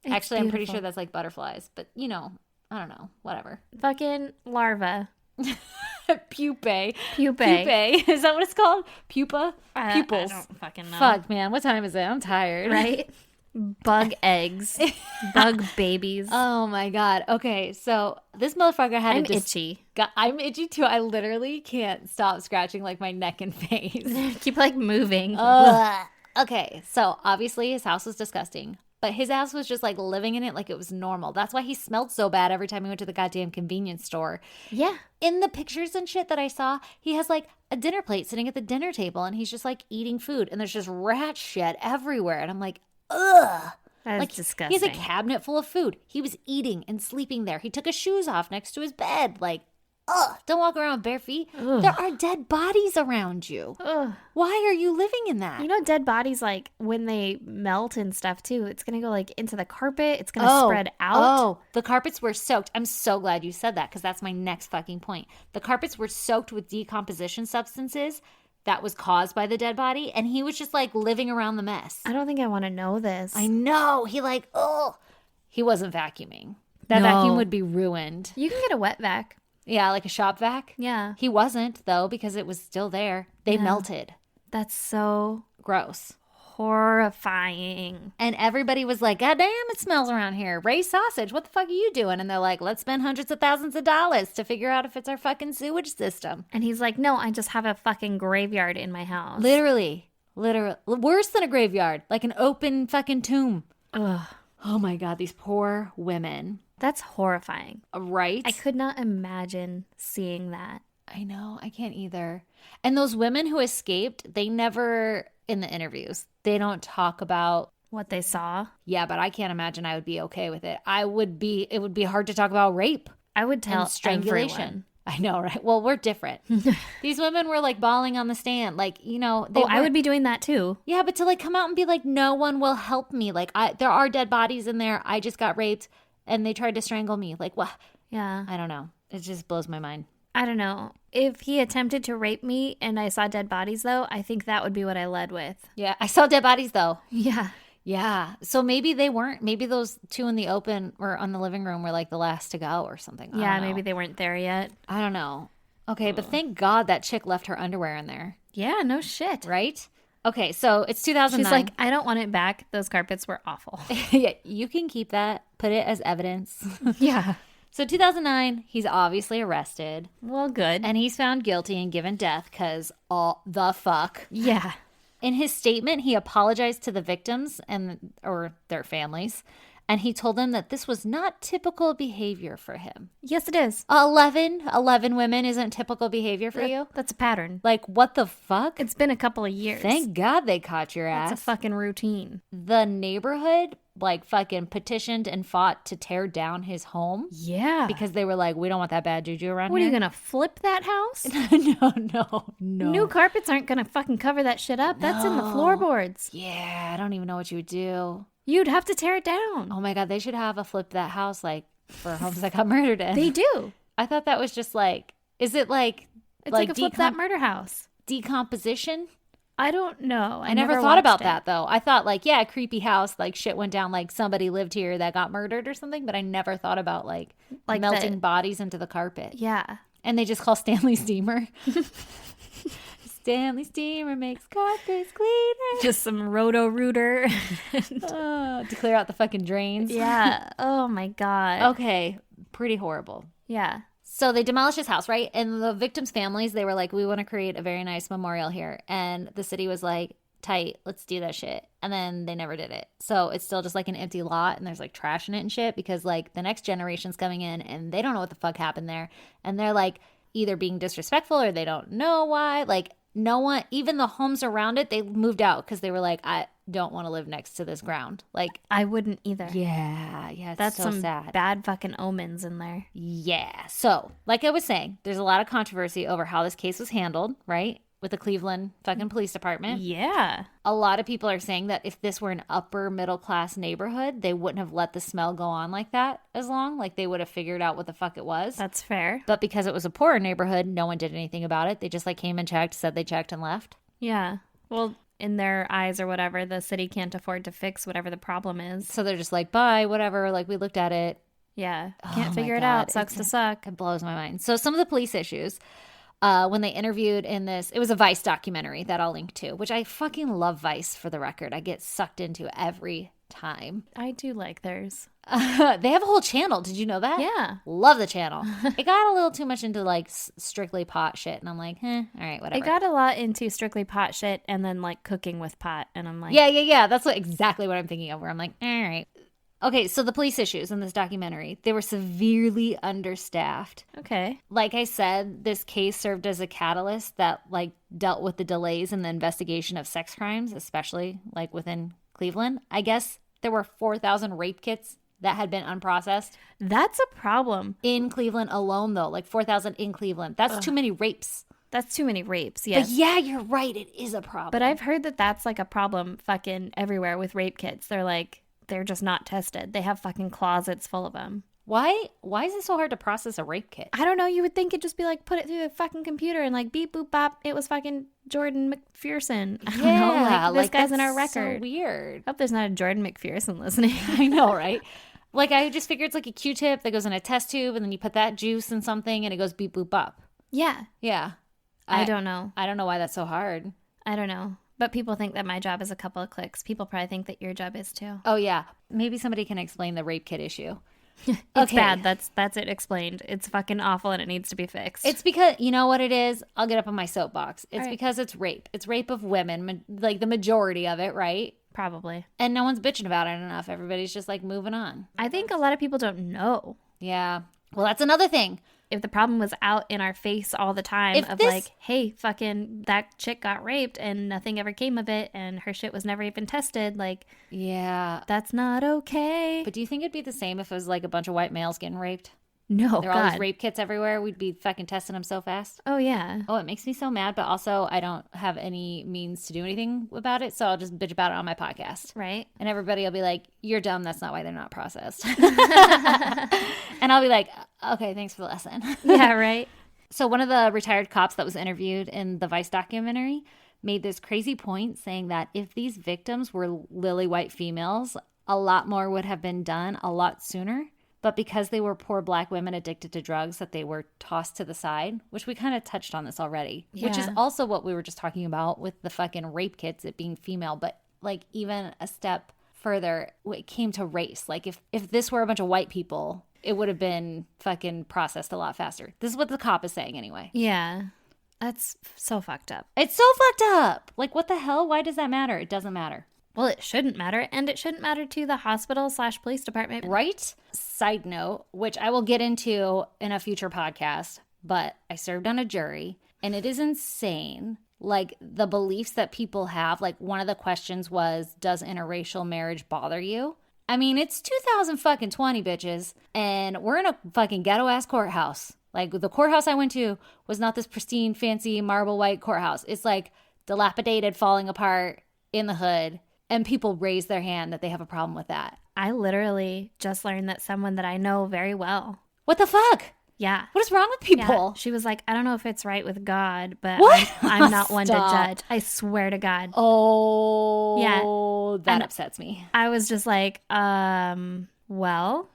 Actually, beautiful. I'm pretty sure that's like butterflies. But, you know, I don't know. Whatever. Fucking larva. Pupae. Pupae. Is that what it's called? Pupa? Pupils. I don't fucking know. Fuck, man. What time is it? I'm tired. Right? Bug eggs. Bug babies. Oh, my God. Okay, so this motherfucker had I'm itchy. I'm itchy, too. I literally can't stop scratching, like, my neck and face. Keep, like, moving. Okay, so obviously his house was disgusting. his ass was just like living in it like it was normal. That's why he smelled so bad every time he went to the goddamn convenience store. Yeah. In the pictures and shit that I saw, he has like a dinner plate sitting at the dinner table and he's just like eating food and there's just rat shit everywhere. And I'm like, ugh. That is like, disgusting. He has a cabinet full of food. He was eating and sleeping there. He took his shoes off next to his bed. Like, ugh, don't walk around with bare feet. Ugh. There are dead bodies around you. Ugh. Why are you living in that? You know, dead bodies, like, when they melt and stuff, too, it's going to go, like, into the carpet. It's going to spread out. Oh, the carpets were soaked. I'm so glad you said that because that's my next fucking point. The carpets were soaked with decomposition substances that was caused by the dead body, and he was just, like, living around the mess. I don't think I want to know this. I know. He, like, oh. He wasn't vacuuming. That vacuum would be ruined. You can get a wet vac. Yeah, like a shop vac. Yeah. He wasn't, though, because it was still there. They melted. That's so gross. Horrifying. And everybody was like, God damn, it smells around here. Ray sausage, what the fuck are you doing? And they're like, let's spend hundreds of thousands of dollars to figure out if it's our fucking sewage system. And he's like, no, I just have a fucking graveyard in my house. Literally. Worse than a graveyard. Like an open fucking tomb. Ugh. Oh my God, these poor women. That's horrifying. Right? I could not imagine seeing that. I know. I can't either. And those women who escaped, they never, in the interviews, they don't talk about what they saw. Yeah, but I can't imagine I would be okay with it. It would be hard to talk about rape. I would tell strangulation. Everyone. I know, right? Well, we're different. These women were like bawling on the stand. Like, you know. I would be doing that too. Yeah, but to like come out and be like, no one will help me. Like, there are dead bodies in there. I just got raped and they tried to strangle me. Like, what? Yeah. I don't know. It just blows my mind. I don't know. If he attempted to rape me and I saw dead bodies, though, I think that would be what I led with. Yeah, I saw dead bodies, though. Yeah. Yeah. So maybe they weren't. Maybe those two in the open or on the living room were like the last to go or something. Yeah, maybe they weren't there yet. I don't know. Okay, but thank God that chick left her underwear in there. Yeah, no shit. Right? Okay, so it's 2009. She's like, I don't want it back. Those carpets were awful. Yeah, you can keep that. Put it as evidence. Yeah. So 2009, he's obviously arrested. Well, good. And he's found guilty and given death because all the fuck. Yeah. In his statement, he apologized to the victims or their families. And he told them that this was not typical behavior for him. Yes, it is. 11 women isn't typical behavior for you? That's a pattern. Like, what the fuck? It's been a couple of years. Thank God they caught your ass. That's a fucking routine. The neighborhood, like, fucking petitioned and fought to tear down his home. Yeah. Because they were like, we don't want that bad juju around what here. What, are you going to flip that house? No. New carpets aren't going to fucking cover that shit up. That's in the floorboards. Yeah, I don't even know what you would do. You'd have to tear it down. Oh my God, they should have a flip that house like for homes that got murdered in. They do. I thought that was just like, is it like... It's like a flip that murder house. Decomposition? I don't know. I never thought about that though. I thought like, yeah, creepy house, like shit went down, like somebody lived here that got murdered or something, but I never thought about like melting bodies into the carpet. Yeah. And they just call Stanley Steamer. Stanley Steamer makes carpets cleaner. Just some Roto-Rooter. To clear out the fucking drains. Yeah. Oh my God. Okay. Pretty horrible. Yeah. So they demolished his house, right? And the victims' families, they were like, we want to create a very nice memorial here. And the city was like, tight, let's do that shit. And then they never did it. So it's still just like an empty lot and there's like trash in it and shit because like the next generation's coming in and they don't know what the fuck happened there. And they're like either being disrespectful or they don't know why. Like no one, even the homes around it, they moved out because they were like, I don't want to live next to this ground. Like I wouldn't either. Yeah. It's that's so some sad. Bad fucking omens in there. Yeah. So like I was saying, there's a lot of controversy over how this case was handled, right? With the Cleveland fucking police department. Yeah. A lot of people are saying that if this were an upper middle class neighborhood, they wouldn't have let the smell go on like that as long. Like they would have figured out what the fuck it was. That's fair. But because it was a poorer neighborhood, no one did anything about it. They just like came and checked, said they checked and left. Yeah. Well, in their eyes or whatever, the city can't afford to fix whatever the problem is. So they're just like, bye, whatever. Like we looked at it. Yeah. Can't figure it out. Sucks to suck. It blows my mind. So some of the police issues. When they interviewed in this, it was a Vice documentary that I'll link to, which I fucking love Vice for the record. I get sucked into every time. I do like theirs. They have a whole channel. Did you know that? Yeah. Love the channel. It got a little too much into like strictly pot shit. And I'm like, all right, whatever. It got a lot into strictly pot shit and then like cooking with pot. And I'm like, yeah. That's exactly what I'm thinking of, where I'm like, all right. Okay, so the police issues in this documentary, they were severely understaffed. Okay. Like I said, this case served as a catalyst that like dealt with the delays in the investigation of sex crimes, especially like within Cleveland. I guess there were 4,000 rape kits that had been unprocessed. That's a problem. In Cleveland alone, though, like 4,000 in Cleveland. That's too many rapes. That's too many rapes, yes. But yeah, you're right. It is a problem. But I've heard that that's like a problem fucking everywhere with rape kits. They're just not tested. They have fucking closets full of them. Why is it so hard to process a rape kit? I don't know. You would think it'd just be like, put it through the fucking computer and like beep, boop, bop. It was fucking Jordan McPherson. I don't know. Like, this guy's in our record. So weird. I hope there's not a Jordan McPherson listening. I know, right? Like, I just figure it's like a Q-tip that goes in a test tube and then you put that juice in something and it goes beep, boop, bop. Yeah. Yeah. I don't know. I don't know why that's so hard. I don't know. But people think that my job is a couple of clicks. People probably think that your job is too. Oh, yeah. Maybe somebody can explain the rape kit issue. It's bad. That's it explained. It's fucking awful and it needs to be fixed. It's because, you know what it is? I'll get up on my soapbox. It's right. because it's rape. It's rape of women, like the majority of it, right? Probably. And no one's bitching about it enough. Everybody's just like moving on. I think a lot of people don't know. Yeah. Well, that's another thing. If the problem was out in our face all the time like, hey, fucking that chick got raped and nothing ever came of it and her shit was never even tested, like, yeah, that's not okay. But do you think it'd be the same if it was like a bunch of white males getting raped? No, there are all these rape kits everywhere. We'd be fucking testing them so fast. Oh, yeah. Oh, it makes me so mad, but also I don't have any means to do anything about it, so I'll just bitch about it on my podcast. Right. And everybody will be like, you're dumb, that's not why they're not processed. And I'll be like, okay, thanks for the lesson. Yeah, right. So one of the retired cops that was interviewed in the Vice documentary made this crazy point saying that if these victims were lily white females, a lot more would have been done a lot sooner. But because they were poor black women addicted to drugs, that they were tossed to the side, which we kind of touched on this already, which is also what we were just talking about with the fucking rape kits, it being female. But like even a step further, it came to race. Like if this were a bunch of white people, it would have been fucking processed a lot faster. This is what the cop is saying anyway. Yeah. That's so fucked up. It's so fucked up. Like, what the hell? Why does that matter? It doesn't matter. Well, it shouldn't matter, and it shouldn't matter to the hospital/police department. Right? Side note, which I will get into in a future podcast, but I served on a jury, and it is insane. Like, the beliefs that people have, like, one of the questions was, does interracial marriage bother you? I mean, it's 2020, bitches, and we're in a fucking ghetto-ass courthouse. Like, the courthouse I went to was not this pristine, fancy, marble white courthouse. It's, like, dilapidated, falling apart, in the hood. And people raise their hand that they have a problem with that. I literally just learned that someone that I know very well. What the fuck? Yeah. What is wrong with people? Yeah. She was like, I don't know if it's right with God, but what? I'm not one to judge. I swear to God. Oh. Yeah. That upsets me. I was just like, well,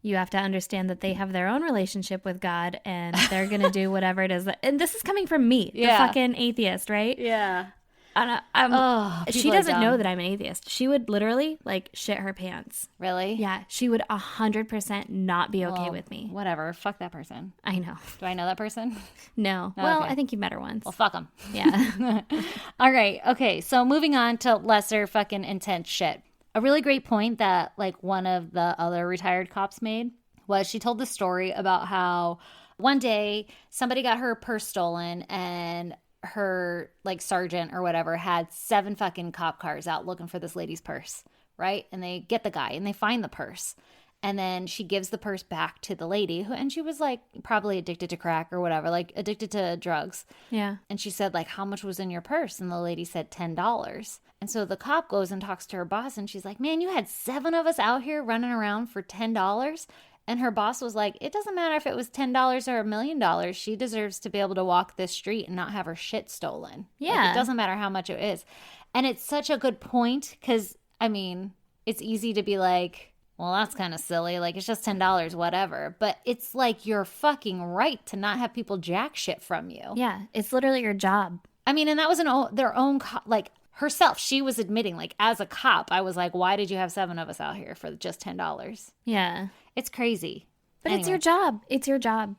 you have to understand that they have their own relationship with God and they're going to do whatever it is. And this is coming from me, the fucking atheist, right? Yeah. She doesn't know that I'm an atheist. She would literally like shit her pants. Really? Yeah. She would 100% not be okay with me. Whatever. Fuck that person. I know. Do I know that person? No. Oh, well, okay. I think you met her once. Well, fuck them. Yeah. All right. Okay. So moving on to lesser fucking intense shit. A really great point that like one of the other retired cops made was she told the story about how one day somebody got her purse stolen and her like sergeant or whatever had 7 fucking cop cars out looking for this lady's purse, right? And they get the guy and they find the purse. And then she gives the purse back to the lady and she was like probably addicted to crack or whatever, like addicted to drugs. Yeah. And she said like, how much was in your purse? And the lady said $10. And so the cop goes and talks to her boss and she's like, man, you had 7 of us out here running around for $10? And her boss was like, it doesn't matter if it was $10 or $1 million. She deserves to be able to walk this street and not have her shit stolen. Yeah. Like, it doesn't matter how much it is. And it's such a good point because, I mean, it's easy to be like, well, that's kind of silly. Like, it's just $10, whatever. But it's like you're fucking right to not have people jack shit from you. Yeah. It's literally your job. I mean, and that was their own, like, herself, she was admitting, like, as a cop, I was like, why did you have 7 of us out here for just $10? Yeah. It's crazy. But It's your job. It's your job.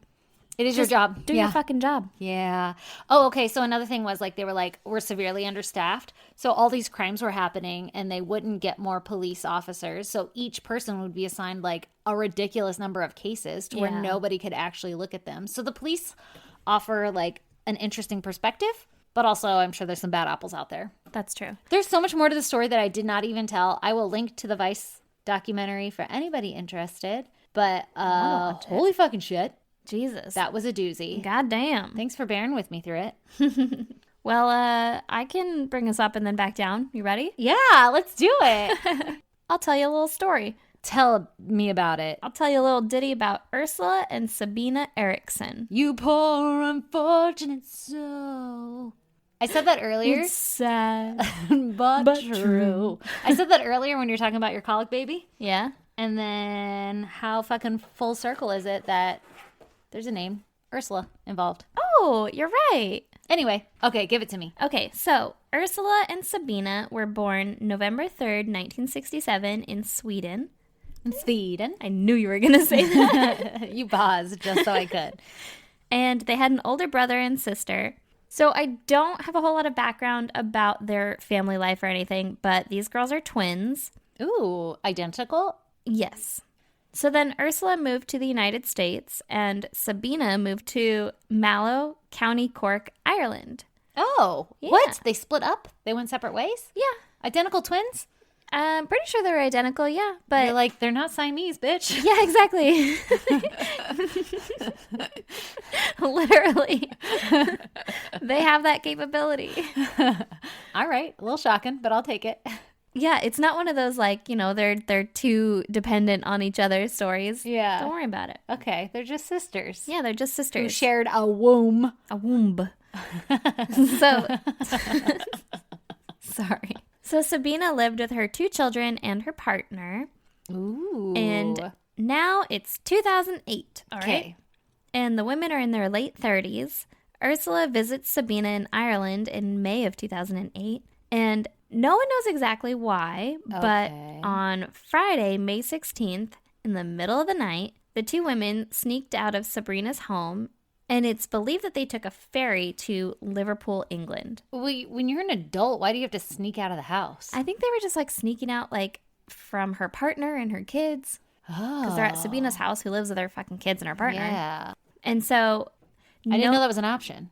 It is your job. Do your fucking job. Yeah. Oh, okay. So another thing was, like, they were like, we're severely understaffed. So all these crimes were happening and they wouldn't get more police officers. So each person would be assigned like a ridiculous number of cases to where nobody could actually look at them. So the police offer like an interesting perspective, but also I'm sure there's some bad apples out there. That's true. There's so much more to the story that I did not even tell. I will link to the Vice documentary for anybody interested. But holy fucking shit. Jesus. That was a doozy. God damn. Thanks for bearing with me through it. Well, I can bring us up and then back down. You ready? Yeah, let's do it. I'll tell you a little story. Tell me about it. I'll tell you a little ditty about Ursula and Sabina Eriksson. You poor unfortunate soul. I said that earlier. It's sad, but true. I said that earlier when you were talking about your colic baby. Yeah. And then how fucking full circle is it that there's a name, Ursula, involved? Oh, you're right. Anyway, okay, give it to me. Okay, so Ursula and Sabina were born November 3rd, 1967 in Sweden. In Sweden. I knew you were going to say that. You paused just so I could. And they had an older brother and sister. So I don't have a whole lot of background about their family life or anything, but these girls are twins. Ooh, identical? Yes. So then Ursula moved to the United States and Sabina moved to Mallow, County Cork, Ireland. Oh, yeah. What? They split up? They went separate ways? Yeah. Identical twins? I'm pretty sure they're identical, yeah. But they're not Siamese, bitch. Yeah, exactly. Literally. They have that capability. All right. A little shocking, but I'll take it. Yeah, it's not one of those like, they're too dependent on each other's stories. Yeah. Don't worry about it. Okay, they're just sisters. Yeah, they're just sisters. Who shared a womb. A womb. So, sorry. So Sabina lived with her 2 children and her partner. Ooh. And now it's 2008. All right. Okay. And the women are in their late 30s. Ursula visits Sabina in Ireland in May of 2008. And no one knows exactly why, but on Friday, May 16th, in the middle of the night, the 2 women sneaked out of Sabrina's home, and it's believed that they took a ferry to Liverpool, England. When you're an adult, why do you have to sneak out of the house? I think they were just like sneaking out like from her partner and her kids. Oh. Because they're at Sabina's house, who lives with her fucking kids and her partner. Yeah. And so... I didn't know that was an option.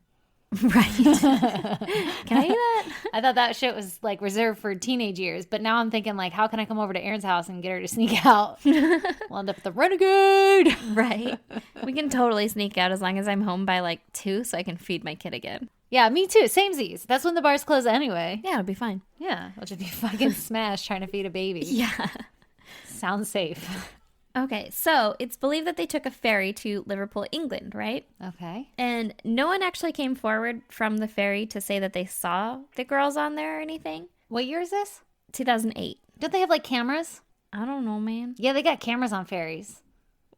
Right. Can I do that? I thought that shit was like reserved for teenage years, but now I'm thinking like, how can I come over to Erin's house and get her to sneak out? We'll end up with the renegade. Right. We can totally sneak out as long as I'm home by like 2 so I can feed my kid again. Yeah, me too. Samesies. That's when the bars close anyway. Yeah, it'll be fine. Yeah, I'll just be fucking smashed trying to feed a baby. Yeah. Sounds safe. Okay, so it's believed that they took a ferry to Liverpool, England, right? Okay. And no one actually came forward from the ferry to say that they saw the girls on there or anything. What year is this? 2008. Don't they have like cameras? I don't know, man. Yeah, they got cameras on ferries.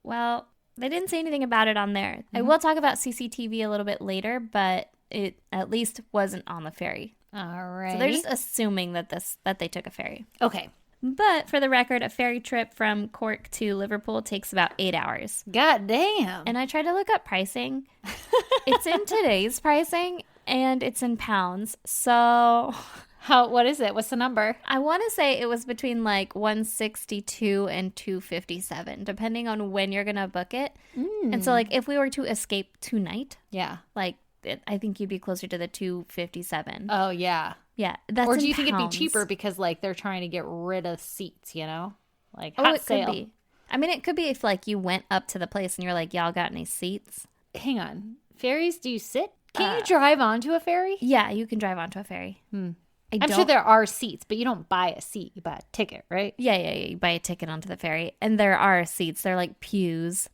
Well, they didn't say anything about it on there. Mm-hmm. I will talk about CCTV a little bit later, but it at least wasn't on the ferry. All right. So they're just assuming that they took a ferry. Okay. But for the record, a ferry trip from Cork to Liverpool takes about 8 hours. God damn. And I tried to look up pricing. It's in today's pricing, and it's in pounds. So... What is it? What's the number? I want to say it was between like 162 and 257, depending on when you're going to book it. And so like if we were to escape tonight, like I think you'd be closer to the 257. Oh, yeah. Yeah, that's or do you think it'd be cheaper because like they're trying to get rid of seats, Like hot sale. Could be. I mean, it could be if like you went up to the place and you're like, y'all got any seats? Hang on. Ferries, do you sit? Can you drive onto a ferry? Yeah, you can drive onto a ferry. I'm sure there are seats, but you don't buy a seat. You buy a ticket, right? Yeah. You buy a ticket onto the ferry. And there are seats. They're like pews.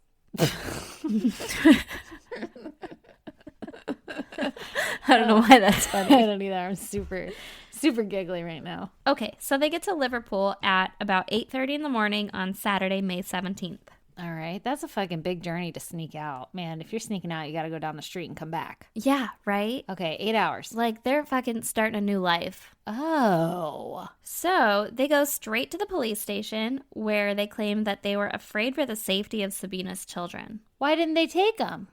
I don't know why that's funny. I don't either. I'm super, super giggly right now. Okay, so they get to Liverpool at about 8:30 in the morning on Saturday, May 17th. All right. That's a fucking big journey to sneak out. Man, if you're sneaking out, you got to go down the street and come back. Yeah, right? Okay, 8 hours. Like, they're fucking starting a new life. Oh. So they go straight to the police station where they claim that they were afraid for the safety of Sabina's children. Why didn't they take them?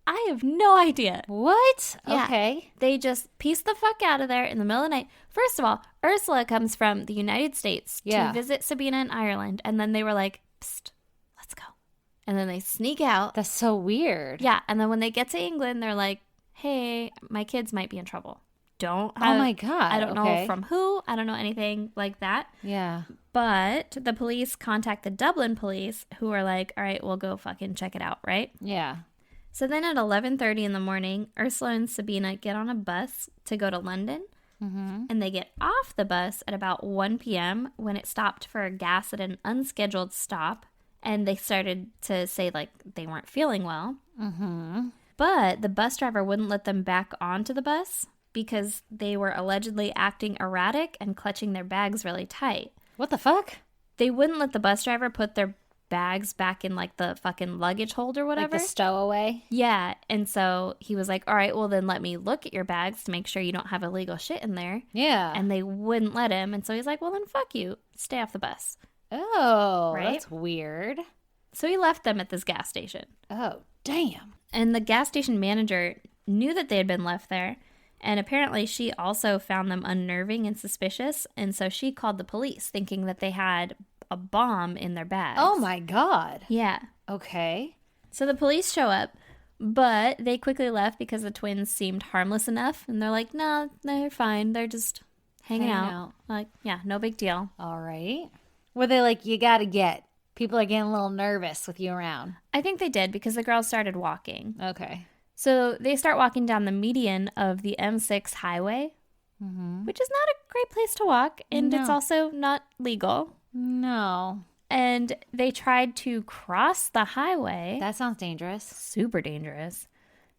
I have no idea. What? Yeah. Okay. They just pieced the fuck out of there in the middle of the night. First of all, Ursula comes from the United States to visit Sabina in Ireland. And then they were like, psst, let's go. And then they sneak out. That's so weird. Yeah. And then when they get to England, they're like, hey, my kids might be in trouble. Oh my God. I don't know from who. I don't know anything like that. Yeah. But the police contact the Dublin police, who are like, all right, we'll go fucking check it out, right? Yeah. So then at 11:30 in the morning, Ursula and Sabina get on a bus to go to London. Mm-hmm. And they get off the bus at about 1 p.m. when it stopped for gas at an unscheduled stop. And they started to say, like, they weren't feeling well. Mm-hmm. But the bus driver wouldn't let them back onto the bus because they were allegedly acting erratic and clutching their bags really tight. What the fuck? They wouldn't let the bus driver put their bags back in, like, the fucking luggage hold or whatever. Like the stowaway? Yeah. And so he was like, all right, well, then let me look at your bags to make sure you don't have illegal shit in there. Yeah. And they wouldn't let him. And so he's like, well, then fuck you. Stay off the bus. Oh, right? That's weird. So he left them at this gas station. Oh, damn. And the gas station manager knew that they had been left there. And apparently she also found them unnerving and suspicious. And so she called the police thinking that they had a bomb in their bags. Oh my God. Yeah. Okay. So the police show up, but they quickly left because the twins seemed harmless enough. And they're like, no, they're fine. They're just hanging out. Like, yeah, no big deal. All right. Were they like, you got to get? People are getting a little nervous with you around. I think they did because the girls started walking. Okay. So they start walking down the median of the M6 highway, which is not a great place to walk. And it's also not legal. No. And they tried to cross the highway. That sounds dangerous. Super dangerous.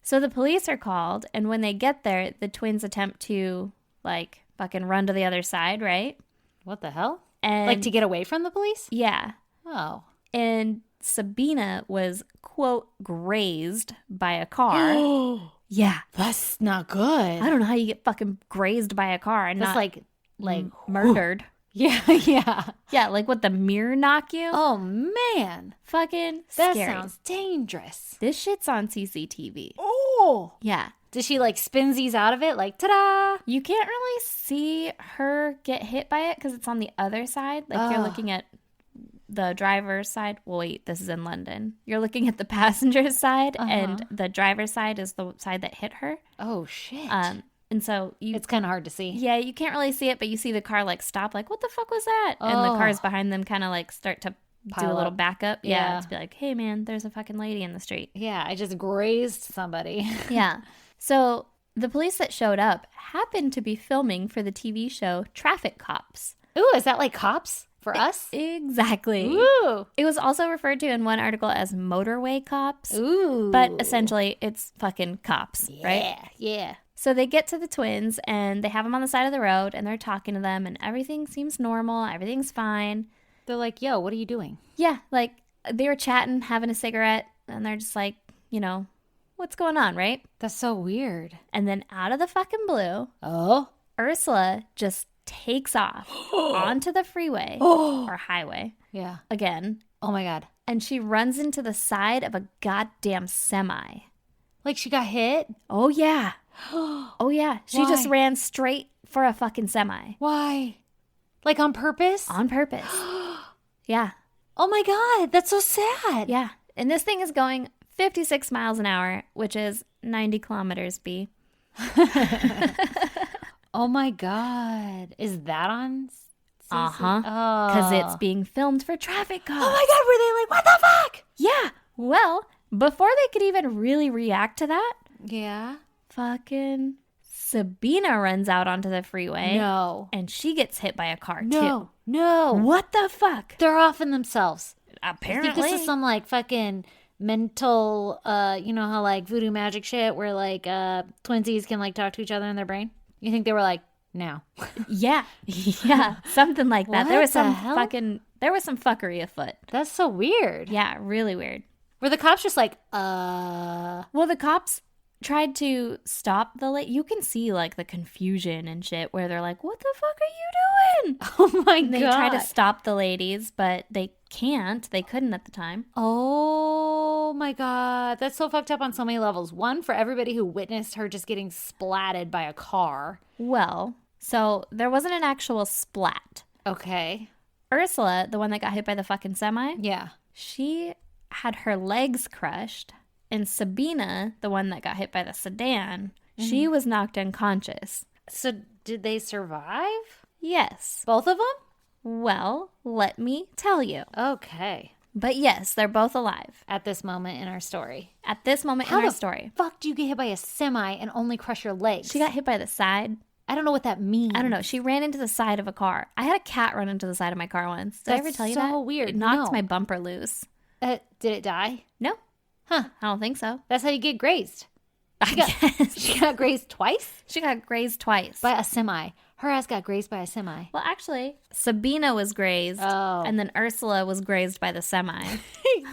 So the police are called. And when they get there, the twins attempt to, like, fucking run to the other side, right? What the hell? And like to get away from the police? Yeah. Oh. And Sabina was, quote, grazed by a car. Yeah. That's not good. I don't know how you get fucking grazed by a car and that's not like murdered. Yeah, yeah. Yeah, like what, the mirror knock you? Oh, man. Fucking that scary. Sounds dangerous. This shit's on CCTV. Oh. Yeah. Does she like spinsies out of it? Like, ta-da! You can't really see her get hit by it because it's on the other side. Like you're looking at the driver's side. Well, wait, this is in London. You're looking at the passenger's side and the driver's side is the side that hit her. Oh, shit. And so it's kind of hard to see. Yeah, you can't really see it, but you see the car like stop, like, what the fuck was that? And the cars behind them kind of like start to do a little backup. Yeah. To be like, hey, man, there's a fucking lady in the street. Yeah, I just grazed somebody. Yeah. So the police that showed up happened to be filming for the TV show Traffic Cops. Ooh, is that like Cops for us? Exactly. Ooh. It was also referred to in one article as Motorway Cops. Ooh. But essentially, it's fucking cops, right? Yeah, yeah. So they get to the twins and they have them on the side of the road and they're talking to them and everything seems normal. Everything's fine. They're like, yo, what are you doing? Yeah, like they were chatting, having a cigarette, and they're just like, you know, what's going on, right? That's so weird. And then out of the fucking blue, Ursula just takes off onto the freeway or highway. Yeah. Again. Oh my God. And she runs into the side of a goddamn semi. Like she got hit? Oh, yeah. Oh, yeah. She just ran straight for a fucking semi. Why? Like on purpose? On purpose. Yeah. Oh my God. That's so sad. Yeah. And this thing is going 56 miles an hour, which is 90 kilometers B. Oh my God. Is that on CC? Uh-huh. Because it's being filmed for Traffic Cops. Oh my God. Were they like, what the fuck? Yeah. Well, before they could even really react to that. Yeah. Fucking Sabina runs out onto the freeway. No. And she gets hit by a car, too. No. What the fuck? They're off in themselves. Apparently. I think this is some like fucking mental, you know how like voodoo magic shit where like twinsies can like talk to each other in their brain? You think they were like, now. Yeah. Yeah. Something like that. What There was the some hell? fuckery afoot. That's so weird. Yeah, really weird. Were the cops just like, Well, the cops tried to stop the lady. You can see like the confusion and shit where they're like, what the fuck are you doing? oh my And they God. try to stop the ladies, but they can't. They couldn't at the time. Oh my God. That's so fucked up on so many levels. One, for everybody who witnessed her just getting splatted by a car. Well, so there wasn't an actual splat. Okay. Ursula, the one that got hit by the fucking semi, Yeah. she had her legs crushed. And Sabina, the one that got hit by the sedan, she was knocked unconscious. So did they survive? Yes. Both of them? Well, let me tell you. Okay. But yes, they're both alive At this moment in our story. at this moment How in our the story. fuck do you get hit by a semi and only crush your legs? She got hit by the side. I don't know what that means. I don't know. She ran into the side of a car. I had a cat run into the side of my car once. Did I ever That's tell you that? so weird. It knocked No. my bumper loose. Did it die? No, Huh. I don't think so. That's how you get grazed. I guess. She got grazed twice She got grazed twice. by a semi. Her ass got grazed by a semi. Well, actually, Sabina was grazed, Oh. and then Ursula was grazed by the semi.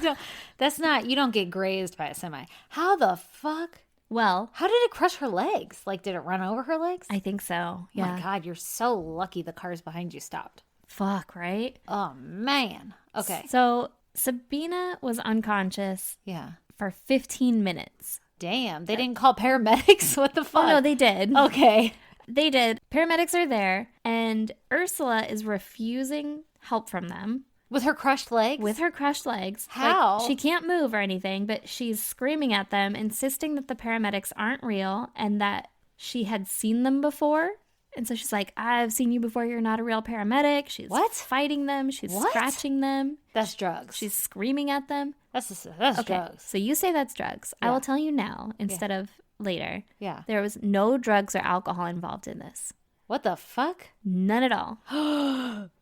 No, that's not, you don't get grazed by a semi. How the fuck? Well, How did it crush her legs? Like, did it run over her legs? I think so. Oh Yeah. my God, you're so lucky the cars behind you stopped. Fuck, right? Oh, man. Okay. So Sabina was unconscious Yeah. for 15 minutes. Damn. They didn't call paramedics? What the fuck? Oh, no, they did. Okay. They did. Paramedics are there, and Ursula is refusing help from them With her crushed legs? with her crushed legs. How? Like, she can't move or anything, but she's screaming at them, insisting that the paramedics aren't real and that she had seen them before. And so she's like, I've seen you before. You're not a real paramedic. She's What? fighting them. She's What? scratching them. That's drugs. She's screaming at them. That's Okay, drugs. so you say that's drugs. I Yeah. will tell you now instead of later. Yeah. There was no drugs or alcohol involved in this. What the fuck? None at all.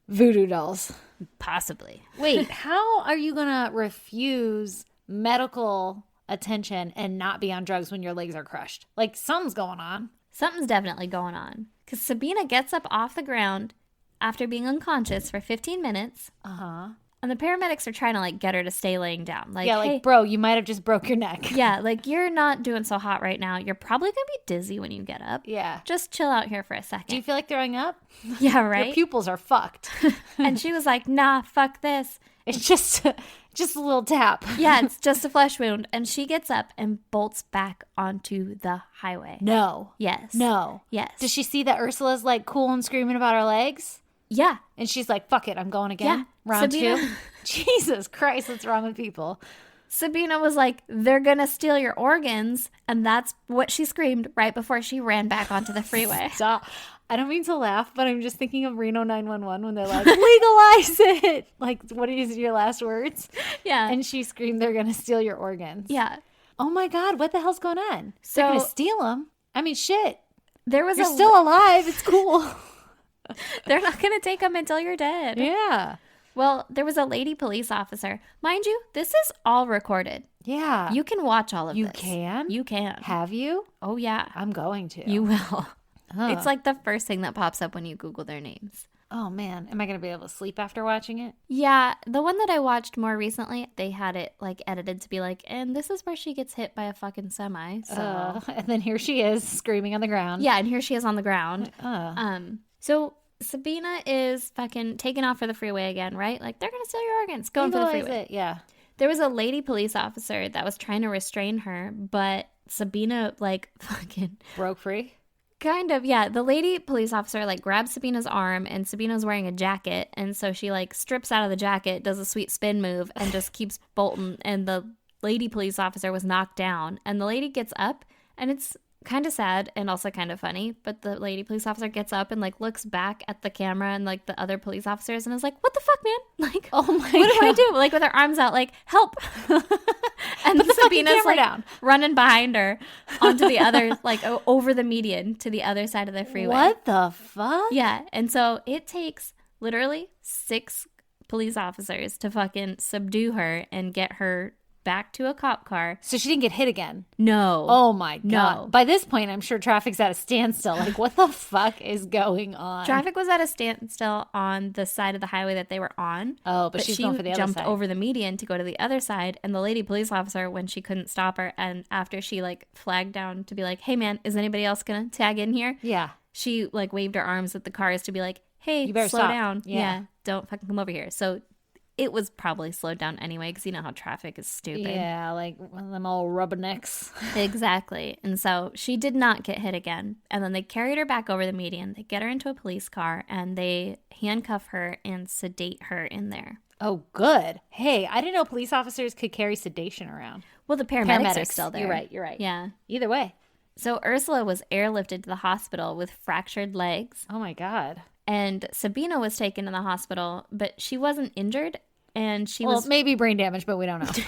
Voodoo dolls. Possibly. Wait, how are you gonna refuse medical attention and not be on drugs when your legs are crushed? Like, something's going on. Something's definitely going on. Because Sabina gets up off the ground after being unconscious for 15 minutes. Uh-huh. And the paramedics are trying to like get her to stay laying down. Like, Yeah, like, hey, bro, you might have just broke your neck. yeah, like you're not doing so hot right now. You're probably going to be dizzy when you get up. Yeah. Just chill out here for a Do you second. feel like throwing up? Yeah, Your right? pupils are fucked. And she was like, nah, fuck this. It's just a little tap. Yeah, it's just a flesh wound. And she gets up and bolts back onto the highway. No. Yes. No. Yes. Does she see that Ursula's like cool and screaming about her legs? Yeah. And she's like, fuck it, I'm going again. Yeah. Round Sabina- 2. Jesus Christ, what's wrong with people? Sabina was like, they're going to steal your organs. And that's what she screamed right before she ran back onto the freeway. Stop. I don't mean to laugh, but I'm just thinking of Reno 911 when they're like, legalize it. Like, what is your last words? Yeah. And she screamed, they're going to steal your organs. Yeah. Oh my God, what the hell's going on? So- They're going to steal them? I mean, shit. There was You're still alive. It's cool. They're not going to take them until you're dead. Yeah. Well, there was a lady police officer. Mind you, this is all recorded. Yeah. You can watch all of You this. can? You can. Have you? Oh, yeah. I'm going to. You will. Huh. It's like the first thing that pops up when you Google their names. Oh man, am I going to be able to sleep after watching it? Yeah, the one that I watched more recently, they had it like edited to be like, and this is where she gets hit by a fucking semi. So And then here she is screaming on the ground. yeah, and here she is on the ground. Uh, So Sabina is fucking taking off for the freeway again, right? Like they're gonna steal your organs, going for the legalize freeway. it. Yeah. There was a lady police officer that was trying to restrain her, but Sabina like fucking Broke free. kind of, yeah. The lady police officer like grabs Sabina's arm, and Sabina's wearing a jacket, and so she like strips out of the jacket, does a sweet spin move, and just keeps bolting. And the lady police officer was knocked down, and the lady gets up, and it's kind of sad and also kind of funny. But the lady police officer gets up and like looks back at the camera and like the other police officers, and is like, "What the fuck, man? Like, Oh my what do I God. do?" Like with her arms out, like, "Help!" And Put the fucking Sabina's camera like down. running behind her onto the other, like over the median to the other side of the freeway. What the fuck? Yeah, and so it takes literally 6 police officers to fucking subdue her and get her back to a cop car. So she didn't get hit again? No. Oh my God. No. By this point, I'm sure traffic's at a standstill. Like, what the fuck is going on? Traffic was at a standstill on the side of the highway that they were on. Oh, but she's going for the other jumped side. over the median to go to the other side. And the lady police officer, when she couldn't stop her, and after she like flagged down to be like, hey man, is anybody else gonna tag in here? Yeah. She like waved her arms at the cars to be like, hey, You better slow stop. down. Yeah. Don't fucking come over here. So it was probably slowed down anyway, because you know how traffic is stupid. Yeah, like one of them old rubbernecks. Exactly. And so she did not get hit again. And then they carried her back over the median. They get her into a police car and they handcuff her and sedate her in there. Oh, good. Hey, I didn't know police officers could carry sedation around. Well, the paramedics are still there. You're right. Yeah. Either way. So Ursula was airlifted to the hospital with fractured legs. Oh my God. And Sabina was taken to the hospital, but she wasn't injured. And she was maybe brain damage, but we don't know.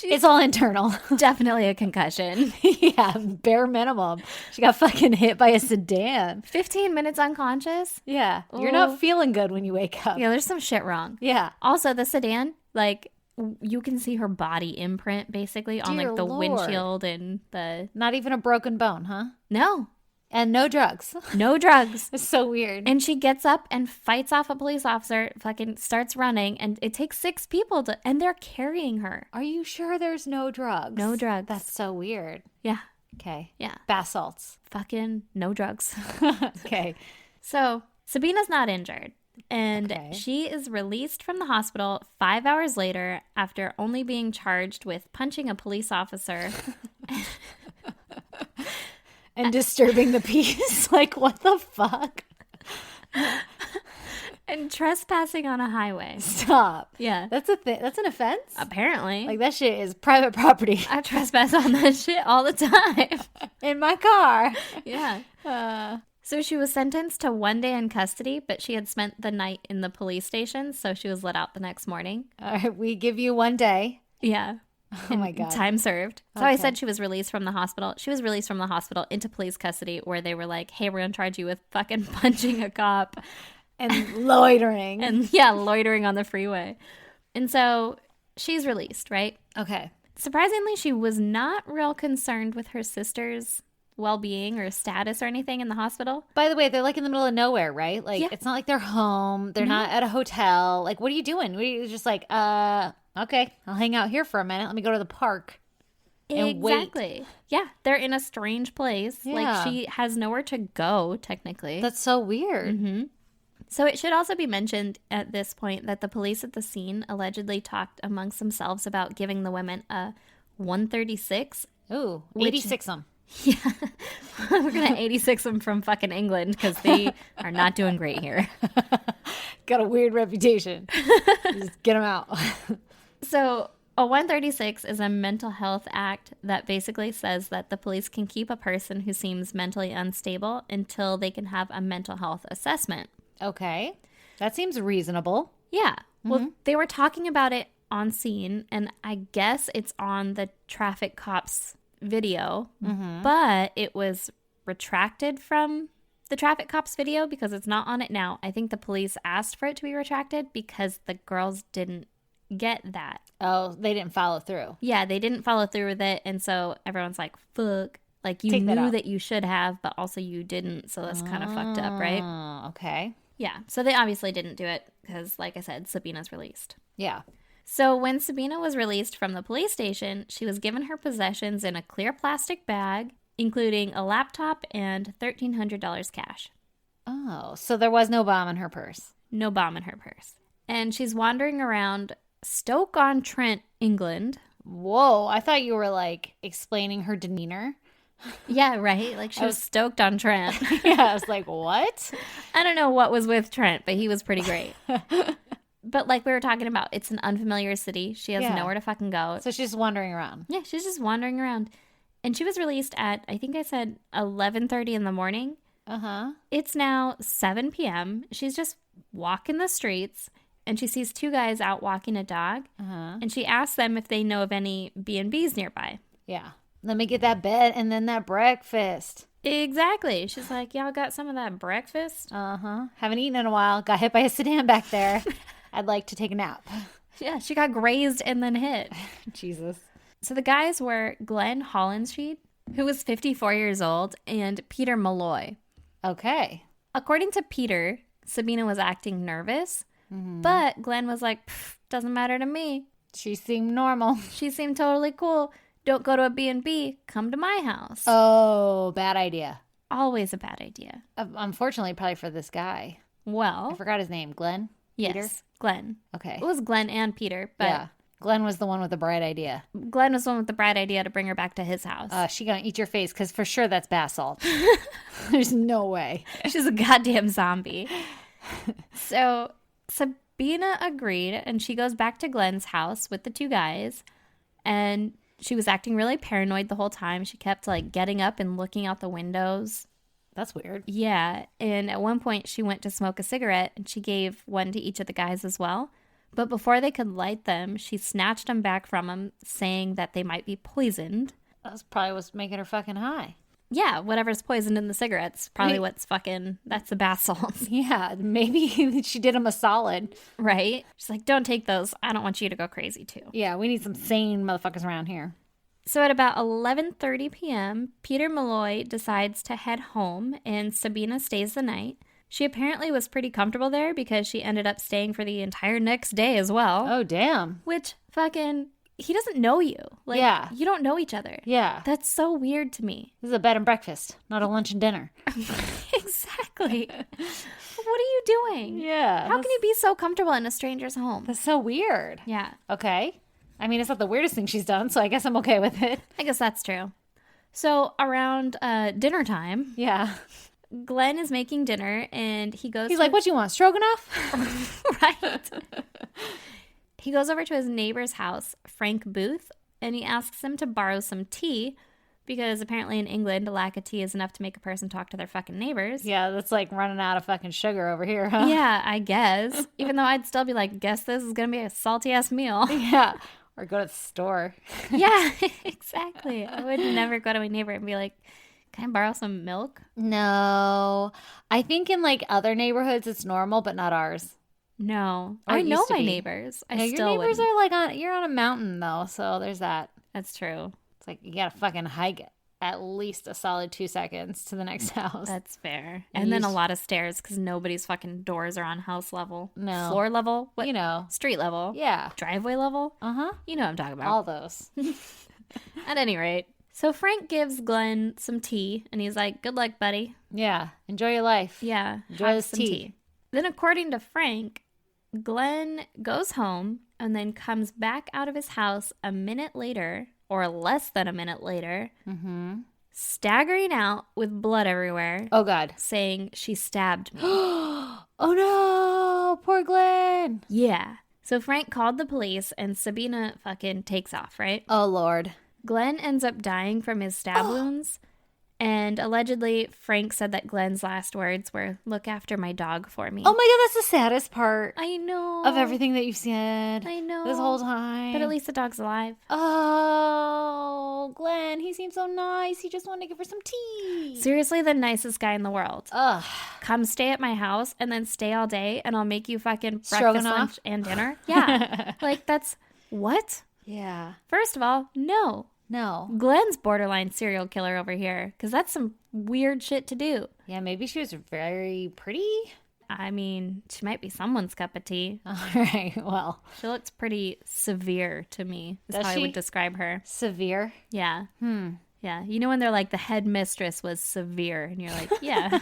It's all internal. definitely a concussion. Yeah, bare minimum. She got fucking hit by a sedan. 15 minutes unconscious. Yeah. You're Oh. not feeling good when you wake up. Yeah, there's some shit wrong. Yeah. Also, the sedan, like, you can see her body imprint basically on Dear like the Lord. windshield and the Not even a broken bone, huh? no And no drugs. no drugs. It's so weird. And she gets up and fights off a police officer, fucking starts running, and it takes 6 people to, and they're carrying her. Are you sure there's no drugs? No drugs. That's so weird. Yeah, Okay. yeah, Bath salts. fucking no drugs. Okay. So Sabina's not injured. And Okay. she is released from the hospital 5 hours later after only being charged with punching a police officer. And disturbing the peace. Like, what the fuck? And trespassing on a highway. Stop. Yeah. That's a thing. That's an offense? Apparently. Like, that shit is private property. I trespass on that shit all the time. In my car. Yeah. So she was sentenced to 1 day in custody, but she had spent the night in the police station, so she was let out the next morning. All right, we give you 1 day. Yeah. Oh my God. Time served. So Okay. I said she was released from the hospital. She was released from the hospital into police custody where they were like, hey, we're going to charge you with fucking punching a cop. And loitering. And yeah, loitering on the freeway. And so she's released, right? Okay. Surprisingly, she was not real concerned with her sister's well-being or status or anything in the hospital. By the way, they're like in the middle of nowhere, right? Like, Yeah. it's not like they're home. They're not at a hotel. Like, what are you doing? What are you just like, okay, I'll hang out here for a minute. Let me go to the park. And wait. Exactly. Yeah, they're in a strange place. Yeah. Like, she has nowhere to go, technically. That's so weird. So it should also be mentioned at this point that the police at the scene allegedly talked amongst themselves about giving the women a 136. Ooh, Which- 86 them. Yeah, we're going to 86 them from fucking England because they are not doing great here. Got a weird reputation. Just get them out. So a 136 is a mental health act that basically says that the police can keep a person who seems mentally unstable until they can have a mental health assessment. Okay. That seems reasonable. Yeah. Well, they were talking about it on scene, and I guess it's on the traffic cops video, but it was retracted from the traffic cops video because it's not on it now. I think the police asked for it to be retracted because the girls didn't get that. Oh, they didn't follow through. Yeah, they didn't follow through with it, and so everyone's like, fuck. Like, you Take that knew out. that you should have, but also you didn't, so that's kind of fucked up, right? Oh, okay. Yeah, so they obviously didn't do it because, like I said, Sabina's released. Yeah. So when Sabina was released from the police station, she was given her possessions in a clear plastic bag, including a laptop and $1,300 cash. Oh, so there was no bomb in her purse. No bomb in her purse. And she's wandering around Stoke-on-Trent, England. Whoa, I thought you were like explaining her demeanor. Yeah, right? Like, she was stoked on Trent. Yeah, I was like, what? I don't know what was with Trent, but he was pretty great. But like we were talking about, it's an unfamiliar city. She has Yeah. nowhere to fucking go. So she's wandering around. Yeah, she's just wandering around. And she was released at, I think I said 11:30 in the morning. Uh-huh. It's now 7 p.m. She's just walking the streets, and she sees 2 guys out walking a dog. Uh-huh. And she asks them if they know of any B&Bs nearby. Yeah. Let me get that bed and then that breakfast. Exactly. She's like, y'all got some of that breakfast? Uh-huh. Haven't eaten in a while. Got hit by a sedan back there. I'd like to take a nap. Yeah, she got grazed and then hit. Jesus. So the guys were Glenn Hollensheed, who was 54 years old, and Peter Malloy. Okay. According to Peter, Sabina was acting nervous, but Glenn was like, doesn't matter to me. She seemed normal. She seemed totally cool. Don't go to a B&B. Come to my house. Oh, bad idea. Always a bad idea. Unfortunately, probably for this guy. Well. I forgot his name. Glenn? Yes. Peter? Glenn. Okay. It was Glenn and Peter, but yeah. Glenn was the one with the bright idea. Glenn was the one with the bright idea to bring her back to his house. She gonna eat your face because for sure that's bath salt. There's no way. She's a goddamn zombie. So Sabina agreed, and she goes back to Glenn's house with the two guys, and she was acting really paranoid the whole time. She kept like getting up and looking out the windows. That's weird. Yeah, and at one point she went to smoke a cigarette, and she gave one to each of the guys as well. But before they could light them, she snatched them back from them, saying that they might be poisoned. That's probably what's making her fucking high. Yeah, whatever's poisoned in the cigarettes. Probably what's fucking, that's the bath salts. Yeah, maybe she did him a solid. Right? She's like, don't take those. I don't want you to go crazy too. Yeah, we need some sane motherfuckers around here. So at about 11:30 p.m., Peter Malloy decides to head home, and Sabina stays the night. She apparently was pretty comfortable there because she ended up staying for the entire next day as well. Oh, damn. Which fucking, he doesn't know you. Like, yeah. You don't know each other. Yeah. That's so weird to me. This is a bed and breakfast, not a lunch and dinner. Exactly. What are you doing? Yeah. How can you be so comfortable in a stranger's home? That's so weird. Yeah. Okay. I mean, it's not the weirdest thing she's done, so I guess I'm okay with it. I guess that's true. So around dinner time. Yeah. Glenn is making dinner, and he goes... He's like, what you want, stroganoff? Right. He goes over to his neighbor's house, Frank Booth, and he asks him to borrow some tea, because apparently in England, a lack of tea is enough to make a person talk to their fucking neighbors. Yeah, that's like running out of fucking sugar over here, huh? Yeah, I guess. Even though I'd still be like, guess this is going to be a salty-ass meal. Yeah. Or go to the store. Yeah, exactly. I would never go to my neighbor and be like, can I borrow some milk? No. I think in like other neighborhoods it's normal, but not ours. No. Or I it know used to my be. neighbors. Yeah, your neighbors are like you're on a mountain though, so there's that. That's true. It's like you gotta fucking hike at least a solid 2 seconds to the next house. That's fair. And then a lot of stairs because nobody's fucking doors are on house level. No. Floor level? What? You know. Street level? Yeah. Driveway level? Uh-huh. You know what I'm talking about. All those. At any rate. So Frank gives Glenn some tea, and he's like, good luck, buddy. Yeah. Enjoy your life. Yeah. Enjoy have this some tea. Then according to Frank, Glenn goes home and then comes back out of his house a minute later, or less than a minute later, staggering out with blood everywhere. Oh, God. Saying, she stabbed me. Oh, no. Poor Glenn. Yeah. So Frank called the police, and Sabina fucking takes off, right? Oh, Lord. Glenn ends up dying from his stab wounds. And allegedly, Frank said that Glenn's last words were, look after my dog for me. Oh, my God. That's the saddest part. I know. Of everything that you've said. I know. This whole time. But at least the dog's alive. Oh, Glenn, he seems so nice. He just wanted to give her some tea. Seriously, the nicest guy in the world. Ugh. Come stay at my house and then stay all day, and I'll make you fucking breakfast, Stroganoff? lunch, and dinner. Yeah. Like, that's... What? Yeah. First of all, no. No. Glenn's borderline serial killer over here, because that's some weird shit to do. Yeah, maybe she was very pretty. I mean, she might be someone's cup of tea. All right, well. She looks pretty severe to me, is Does how I she? would describe her. Severe? Yeah. Yeah. You know when they're like, the headmistress was severe, and you're like, yeah,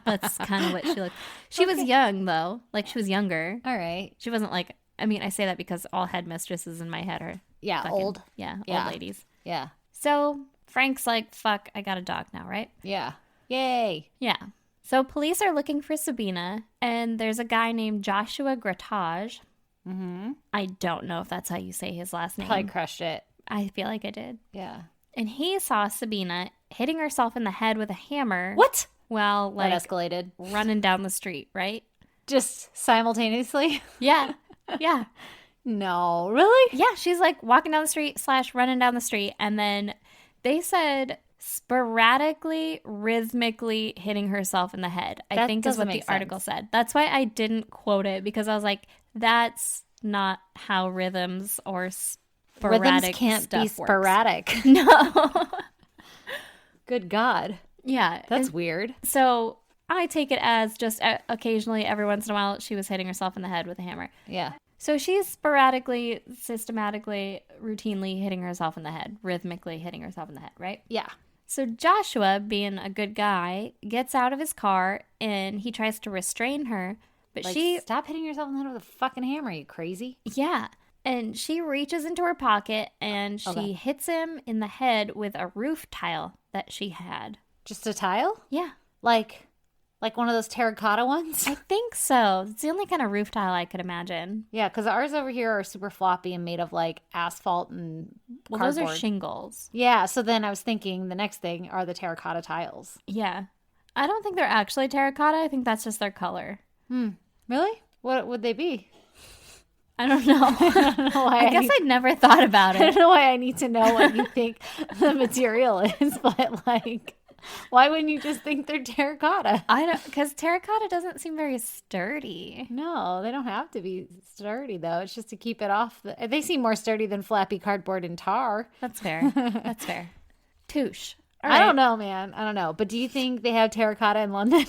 that's kind of what she looked. She was young, though. Like, she was younger. All right. She wasn't like, I mean, I say that because all headmistresses in my head are Yeah, fucking, old. Yeah, Yeah. old ladies. Yeah. So Frank's like, fuck, I got a dog now, right? Yeah. Yay. Yeah. So police are looking for Sabina, and there's a guy named Joshua Grattage. I don't know if that's how you say his last name. Probably crushed it. I feel like I did. Yeah. And he saw Sabina hitting herself in the head with a hammer. What? While, like, That escalated. running down the street, right? Just simultaneously? Yeah. Yeah. No. Really? Yeah, she's like walking down the street / running down the street. And then they said sporadically, rhythmically hitting herself in the head, I That think is doesn't what the make article sense. said. That's why I didn't quote it, because I was like, that's not how rhythms or sporadic can't stuff be sporadic. Works. No. Good God. Yeah. That's weird. So I take it as just occasionally, every once in a while, she was hitting herself in the head with a hammer. Yeah. So she's sporadically, systematically, routinely hitting herself in the head, rhythmically hitting herself in the head, right? Yeah. So Joshua, being a good guy, gets out of his car and he tries to restrain her. But stop hitting yourself in the head with a fucking hammer, you crazy. Yeah. And she reaches into her pocket and she hits him in the head with a roof tile that she had. Just a tile? Yeah. Like one of those terracotta ones? I think so. It's the only kind of roof tile I could imagine. Yeah, because ours over here are super floppy and made of like asphalt and cardboard. Those are shingles. Yeah, so then I was thinking the next thing are the terracotta tiles. Yeah. I don't think they're actually terracotta. I think that's just their color. Really? What would they be? I don't know. I don't know why I guess I'd never thought about it. I don't know why I need to know what you think the material is, but like... Why wouldn't you just think they're terracotta? I don't, because terracotta doesn't seem very sturdy. No, they don't have to be sturdy though. It's just to keep it off. They seem more sturdy than flappy cardboard and tar. That's fair. That's fair. Touche. All I right. don't know, man. I don't know. But do you think they have terracotta in London?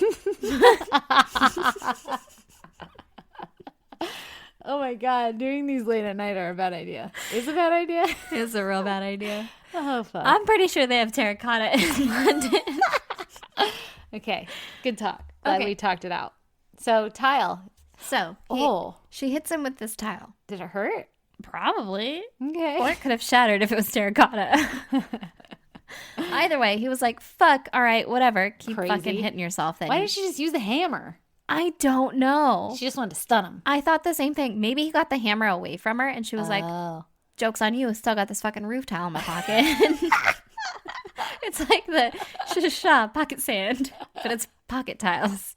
Oh my God. Doing these late at night are a bad idea. It's a bad idea. It's a real bad idea. Oh, fuck. I'm pretty sure they have terracotta in London. Okay. Good talk. Glad we talked it out. So, tile. So, she hits him with this tile. Did it hurt? Probably. Okay. Or it could have shattered if it was terracotta. Either way, he was like, fuck, all right, whatever. Keep fucking hitting yourself then. Why didn't she just use the hammer? I don't know. She just wanted to stun him. I thought the same thing. Maybe he got the hammer away from her and she was like, joke's on you. I still got this fucking roof tile in my pocket. It's like the shh pocket sand, but it's pocket tiles.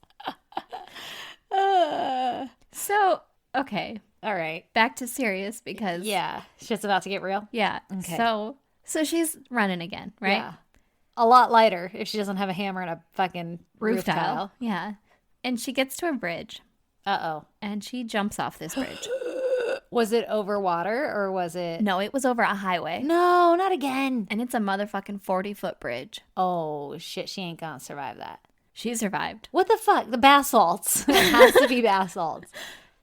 So, okay. All right. Back to serious because... Yeah. Shit's about to get real? Yeah. Okay. So she's running again, right? Yeah. A lot lighter if she doesn't have a hammer and a fucking roof tile. Yeah. And she gets to a bridge. Uh-oh. And she jumps off this bridge. Was it over water or was it... No, it was over a highway. No, not again. And it's a motherfucking 40-foot bridge. Oh, shit. She ain't gonna survive that. She survived. What the fuck? The basalts. It has to be basalts.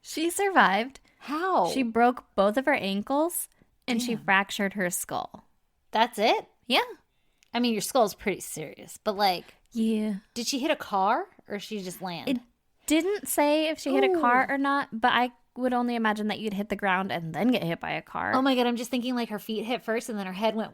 She survived. How? She broke both of her ankles and she fractured her skull. That's it? Yeah. I mean, your skull's pretty serious, but like... Yeah. Did she hit a car or she just land? It didn't say if she hit a car or not, but I would only imagine that you'd hit the ground and then get hit by a car. Oh my God, I'm just thinking like her feet hit first and then her head went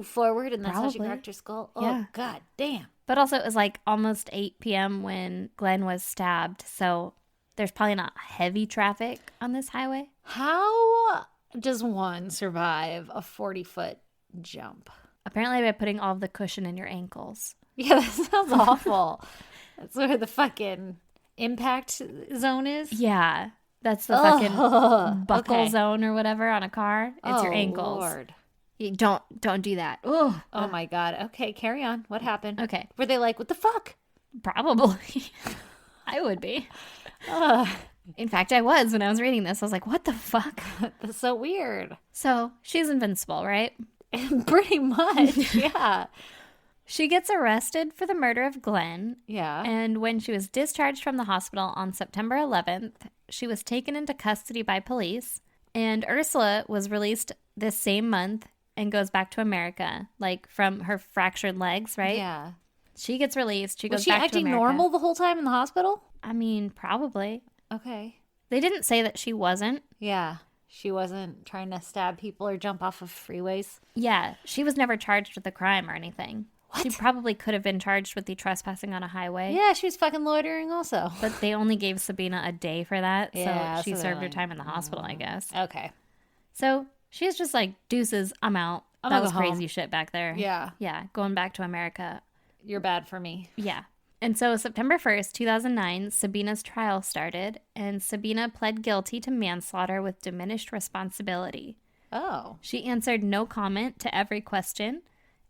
forward and that's how she cracked her skull. Oh, yeah. God damn. But also it was like almost 8 p.m. when Glenn was stabbed, so there's probably not heavy traffic on this highway. How does one survive a 40-foot jump? Apparently by putting all of the cushion in your ankles. Yeah, that sounds awful. That's where the fucking impact zone is? Yeah. That's the fucking buckle zone or whatever on a car. It's your ankles. Lord. You don't do that. Oh my God. Okay, carry on. What happened? Okay. Were they like, what the fuck? Probably. I would be. In fact, I was when I was reading this. I was like, what the fuck? That's so weird. So she's invincible, right? Pretty much, yeah. She gets arrested for the murder of Glenn. Yeah. And when she was discharged from the hospital on September 11th, she was taken into custody by police. And Ursula was released this same month and goes back to America, like from her fractured legs, right? Yeah. She gets released. She goes back to America. Was she acting normal the whole time in the hospital? I mean, probably. Okay. They didn't say that she wasn't. Yeah. She wasn't trying to stab people or jump off of freeways? Yeah. She was never charged with a crime or anything. What? She probably could have been charged with the trespassing on a highway. Yeah, she was fucking loitering also. But they only gave Sabina a day for that. Yeah, so she served her time in the hospital, I guess. Okay. So she's just like, deuces, I'm out. That was crazy shit back there. Yeah. Yeah. Going back to America. You're bad for me. Yeah. And so September 1st, 2009, Sabina's trial started, and Sabina pled guilty to manslaughter with diminished responsibility. Oh. She answered no comment to every question,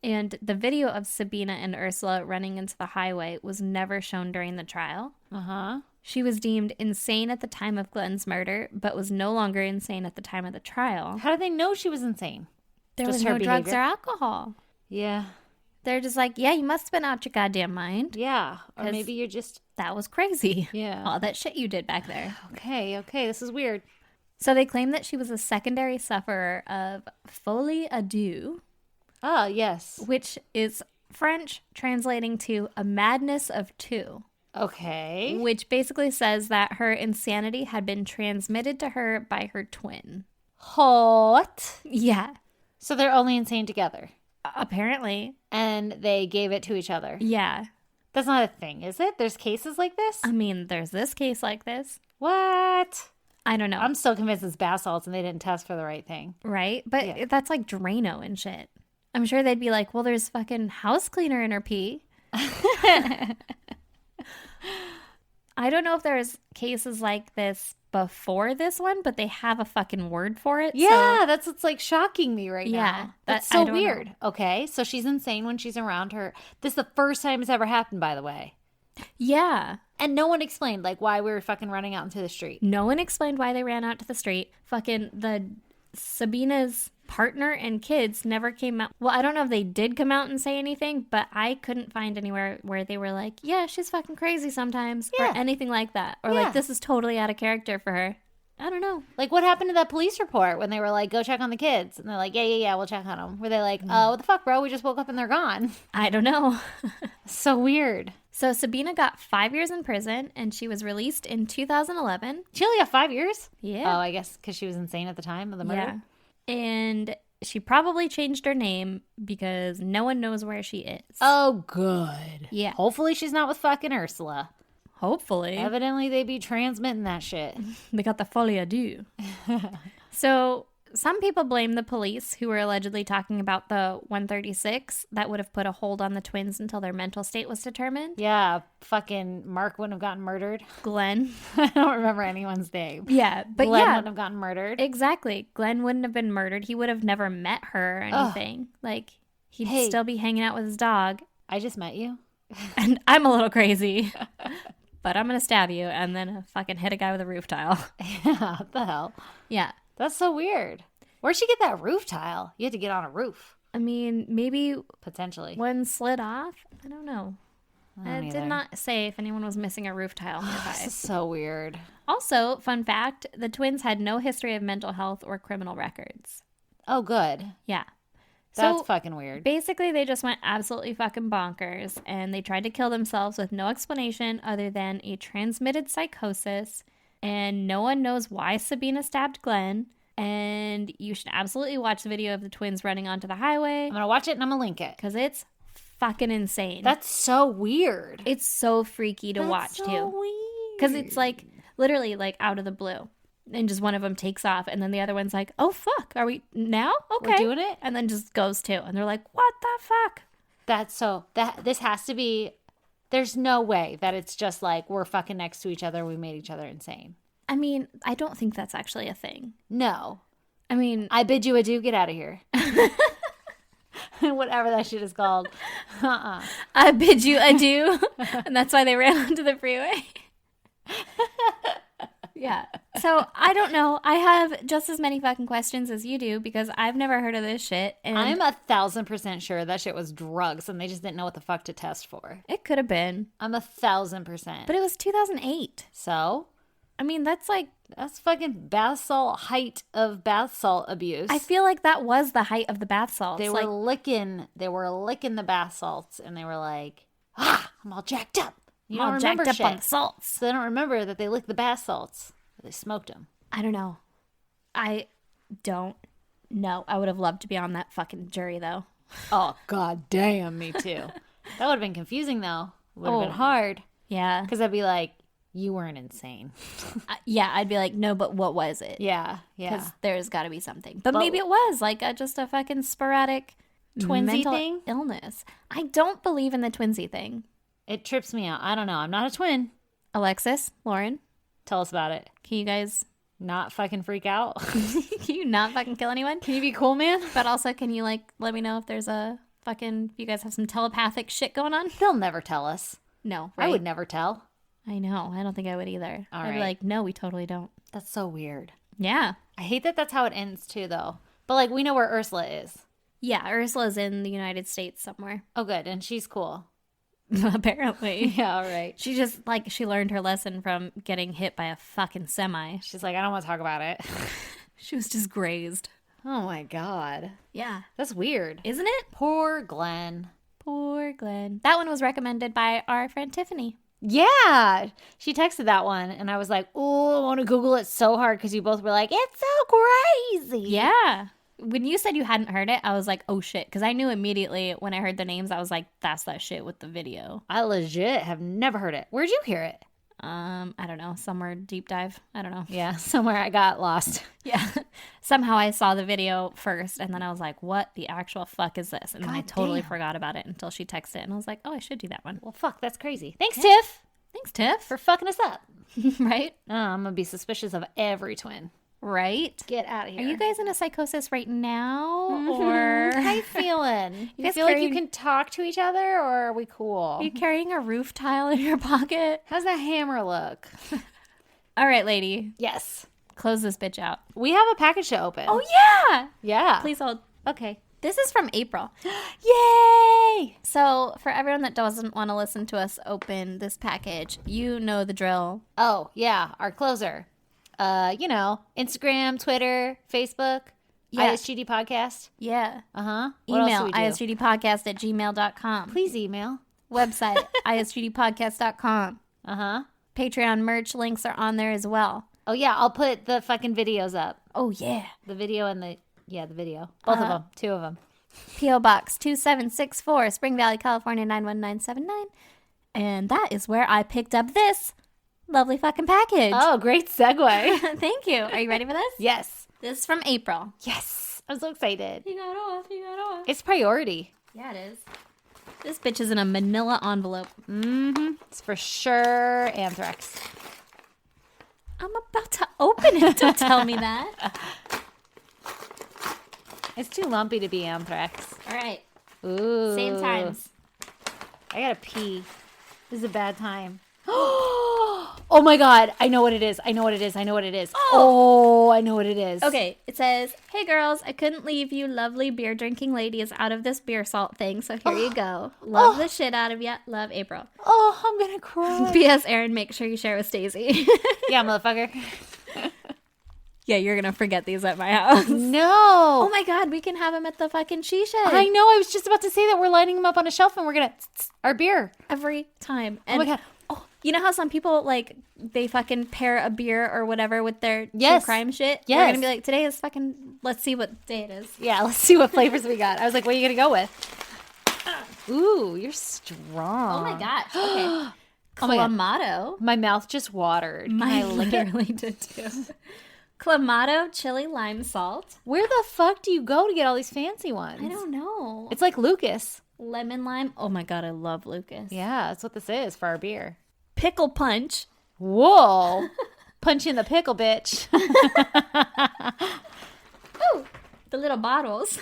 and the video of Sabina and Ursula running into the highway was never shown during the trial. Uh-huh. She was deemed insane at the time of Glenn's murder, but was no longer insane at the time of the trial. How did they know she was insane? There Just was her no drugs behavior? or alcohol. Yeah. They're just like, yeah, you must have been out your goddamn mind. Yeah. Or 'Cause maybe you're just... That was crazy. Yeah. All that shit you did back there. Okay. This is weird. So they claim that she was a secondary sufferer of folie à deux, Ah, yes. which is French translating to a madness of two. Okay. Which basically says that her insanity had been transmitted to her by her twin. What? Yeah. So they're only insane together. Apparently. And they gave it to each other. Yeah. That's not a thing, is it? There's cases like this? I mean, there's this case like this. What? I don't know. I'm still convinced it's bath salts and they didn't test for the right thing. Right? But that's like Drano and shit. I'm sure they'd be like, well, there's fucking house cleaner in her pee. I don't know if there's cases like this before this one, but they have a fucking word for it. Yeah, so. that's what's like shocking me right now. That's I so don't weird. know. Okay, so she's insane when she's around her. This is the first time it's ever happened, by the way. Yeah. And no one explained like why we were fucking running out into the street. No one explained why they ran out to the street. Fucking Sabina's partner and kids never came out. Well, I don't know if they did come out and say anything, but I couldn't find anywhere where they were like, yeah, she's fucking crazy sometimes, or anything like that. Or like, this is totally out of character for her. I don't know. Like, what happened to that police report when they were like, go check on the kids? And they're like, yeah, we'll check on them. Were they like, what the fuck, bro? We just woke up and they're gone. I don't know. So weird. So Sabina got 5 years in prison, and she was released in 2011. She only got 5 years? Yeah. Oh, I guess because she was insane at the time of the murder? Yeah. And she probably changed her name because no one knows where she is. Oh, good. Yeah. Hopefully she's not with fucking Ursula. Hopefully. Evidently they be transmitting that shit. They got the folie à deux. So some people blame the police who were allegedly talking about the 136 that would have put a hold on the twins until their mental state was determined. Yeah, fucking Mark wouldn't have gotten murdered. Glenn. I don't remember anyone's name. Yeah, but Glenn yeah. wouldn't have gotten murdered. Exactly. Glenn wouldn't have been murdered. He would have never met her or anything. Like, he'd still be hanging out with his dog. I just met you. And I'm a little crazy. But I'm going to stab you and then fucking hit a guy with a roof tile. Yeah, what the hell? Yeah. That's so weird. Where'd she get that roof tile? You had to get on a roof. I mean, maybe potentially one slid off. I don't know. It did not say if anyone was missing a roof tile nearby. This is so weird. Also, fun fact, the twins had no history of mental health or criminal records. Oh, good. Yeah. That's So, fucking weird. basically, they just went absolutely fucking bonkers, and they tried to kill themselves with no explanation other than a transmitted psychosis, and no one knows why Sabina stabbed Glenn, and you should absolutely watch the video of the twins running onto the highway, I'm gonna watch it and I'm gonna link it. because it's fucking insane. That's so weird. It's so freaky to watch, too. Weird. Because it's like, literally, like, out of the blue. And just one of them takes off, and then the other one's like, oh, fuck, are we now? Okay. We're doing it? And then just goes too. And they're like, what the fuck? This has to be, there's no way that it's just like we're fucking next to each other, we made each other insane. I mean, I don't think that's actually a thing. No. I mean, I bid you adieu, get out of here. Whatever that shit is called. I bid you adieu. And that's why they ran onto the freeway. Yeah. So I don't know. I have just as many fucking questions as you do because I've never heard of this shit. And I'm 1,000% sure that shit was drugs and they just didn't know what the fuck to test for. it could have been. I'm 1,000%. But it was 2008. So, I mean, that's like, that's fucking bath salt height of bath salt abuse. I feel like that was the height of the bath salts. They were licking the bath salts and they were like, I'm all jacked up. You don't all remember jacked shit. up on the salts. So they don't remember that they licked the bath salts. They smoked them. I don't know. I don't know. I would have loved to be on that fucking jury, though. Oh, god damn, me too. That would have been confusing, though. Would have been hard. Yeah. Because I'd be like, you weren't insane. Yeah, I'd be like, no, but what was it? Yeah. Because there's got to be something. But maybe it was like just a fucking sporadic twinsy mental thing? illness. I don't believe in the twinsy thing. It trips me out. I don't know. I'm not a twin. Alexis, Lauren, Tell us about it. can you guys, Not fucking freak out. can you not fucking kill anyone? Can you be cool, man? But also, can you like let me know if there's a fucking, you guys have some telepathic shit going on? They'll never tell us. No, I right? would never tell. I know. I don't think I would either. All I'd be right. like, no, we totally don't. That's so weird. Yeah. I hate that that's how it ends too, though. But like, we know where Ursula is. Yeah, Ursula's in the United States somewhere. Oh, good. And she's cool. Apparently. Yeah, all right. She just, like, she learned her lesson from getting hit by a fucking semi. She's like, I don't want to talk about it. She was just grazed. Oh my God. Yeah. That's weird. Isn't it? Poor Glenn. Poor Glenn. That one was recommended by our friend Tiffany. Yeah. She texted that one and I was like, oh, I want to Google it so hard because you both were like, it's so crazy. Yeah. When you said you hadn't heard it, I was like, oh shit. Because I knew immediately when I heard the names, I was like, that's that shit with the video. I legit have never heard it. Where'd you hear it? I don't know. Somewhere deep dive. I don't know. Yeah, somewhere I got lost. Yeah. Somehow I saw the video first and then I was like, what the actual fuck is this? And then I totally forgot about it until she texted it. And I was like, oh, I should do that one. Well, fuck, that's crazy. Thanks, Tiff. Thanks, Tiff. For fucking us up. Right? I'm going to be suspicious of every twin. Right? Get out of here. Are you guys in a psychosis right now? Or how you feeling? You guys feel like carrying- you can talk to each other, or are we cool? are you carrying a roof tile in your pocket? How's that hammer look? All right, lady. Yes. Close this bitch out. We have a package to open. Oh, yeah. yeah. Please hold. Okay. This is from April. Yay! So, for everyone that doesn't want to listen to us open this package, you know the drill. Oh, yeah. Our closer. Instagram, Twitter, Facebook, Yeah. ISGD Podcast. Yeah. Uh-huh. Email isgdpodcast@gmail.com. Please email. Website isgdpodcast.com. Uh-huh. Patreon merch links are on there as well. Oh, yeah. I'll put the fucking videos up. Oh, yeah. The video and the video. Both of them. Two of them. P.O. Box 2764, Spring Valley, California 91979. And that is where I picked up this lovely fucking package. Oh, great segue. Thank you. Are you ready for this? Yes. This is from April. Yes. I'm so excited. You got off. It's priority. Yeah, it is. This bitch is in a manila envelope. Mm-hmm. It's for sure anthrax. I'm about to open it. Don't tell me that. It's too lumpy to be anthrax. All right. Ooh. Same times. I gotta pee. This is a bad time. Oh my God. I know what it is. Oh, I know what it is. Okay, it says, hey girls, I couldn't leave you lovely beer drinking ladies out of this beer salt thing, so here you go. Love the shit out of ya. Love, April. Oh, I'm gonna cry. P.S. Aaron, make sure you share with Stacey. Yeah, motherfucker. Yeah, you're gonna forget these at my house. No. Oh my God, we can have them at the fucking she shed. I know. I was just about to say that we're lining them up on a shelf and we're gonna our beer Every time. Oh my God. Oh, you know how some people, like, they fucking pair a beer or whatever with their Yes. true crime shit? Yes. We're gonna be like, today is fucking, let's see what day it is. Yeah, let's see what flavors we got. I was like, what are you gonna go with? Ooh, you're strong. Oh my gosh. Okay. Oh my God. Clamato. My mouth just watered. Can I lick it? literally did too. Clamato chili lime salt. Where the fuck do you go to get all these fancy ones? I don't know. It's like Lucas. Lemon lime. Oh my God, I love Lucas. Yeah, that's what this is for our beer. Pickle punch. Whoa. Punch in the pickle, bitch. Ooh, the little bottles.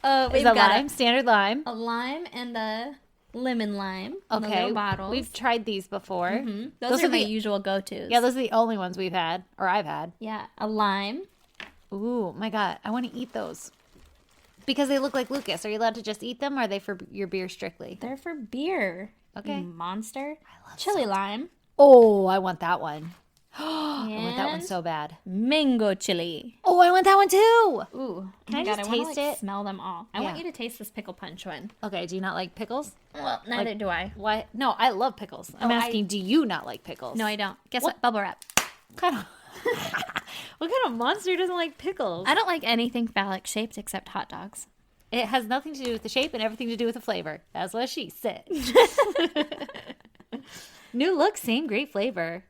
Is We've that got lime? Standard lime. a lime and a lemon lime. In the Okay. little bottles. We've tried these before. Mm-hmm. Those are my usual go-tos. Yeah, those are the only ones we've had, or I've had. Yeah, a lime. Ooh, my God. I want to eat those. Because they look like Lucas. Are you allowed to just eat them, or are they for your beer strictly? They're for beer. Okay. You monster. I love chili lime. Oh, I want that one. I And want that one so bad. mango chili. Oh, I want that one too. Ooh. Can I just wanna, taste like, it? smell them all. I Yeah. want you to taste this pickle punch one. Okay, do you not like pickles? Well, neither do I. Why? No, I love pickles. I'm Oh, asking, do you not like pickles? No, I don't. Guess what? Bubble wrap. Kind of. What kind of monster doesn't like pickles? I don't like anything phallic shaped except hot dogs. It has nothing to do with the shape and everything to do with the flavor. That's what she said. New look, same great flavor.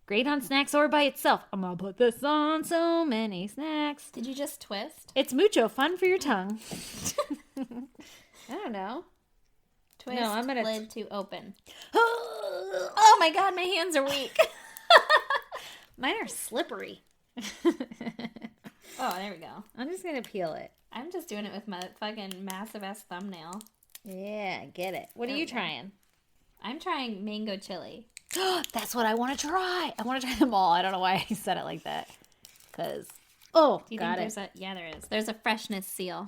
Great on snacks or by itself. I'm gonna put this on so many snacks. Did you just twist? It's mucho fun for your tongue. I don't know. Twist No, I'm gonna lid to open. Oh my God, my hands are weak. Mine are slippery. Oh, there we go. I'm just gonna peel it. I'm just doing it with my fucking massive ass thumbnail. Yeah, get it. What are There you we go. trying? I'm trying mango chili. That's what I want to try. I want to try them all. I don't know why I said it like that. Because, oh, Do you got think it. there's yeah, there is. There's a freshness seal.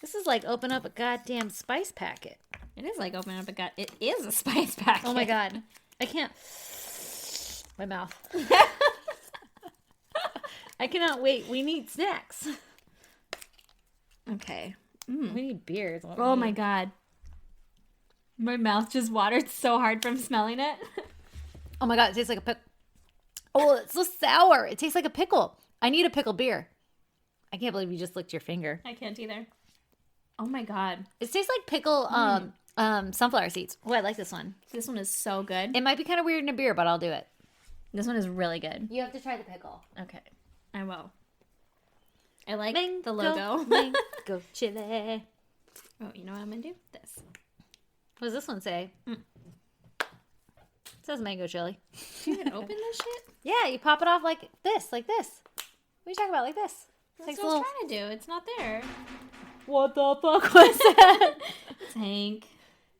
This is like open up a goddamn spice packet. It is like opening up a gut. It is a spice packet. Oh my god. I can't. My mouth. I cannot wait. We need snacks. Okay. We need beers. Oh my god. My mouth just watered so hard from smelling it. Oh my god, it tastes like a pickle. Oh, it's so sour. It tastes like a pickle. I need a pickled beer. I can't believe you just licked your finger. I can't either. Oh my god. It tastes like pickle sunflower seeds. Oh, I like this one. This one is so good. It might be kind of weird in a beer, but I'll do it. This one is really good. You have to try the pickle. Okay. I will. I like Mango, the logo. Mango chili. Oh, you know what I'm gonna do? This. What does this one say? It says mango chili. You can open this shit? Yeah, you pop it off like this, What are you talking about? Like this. That's what I was trying to do. It's not there. What the fuck was that? It's Hank.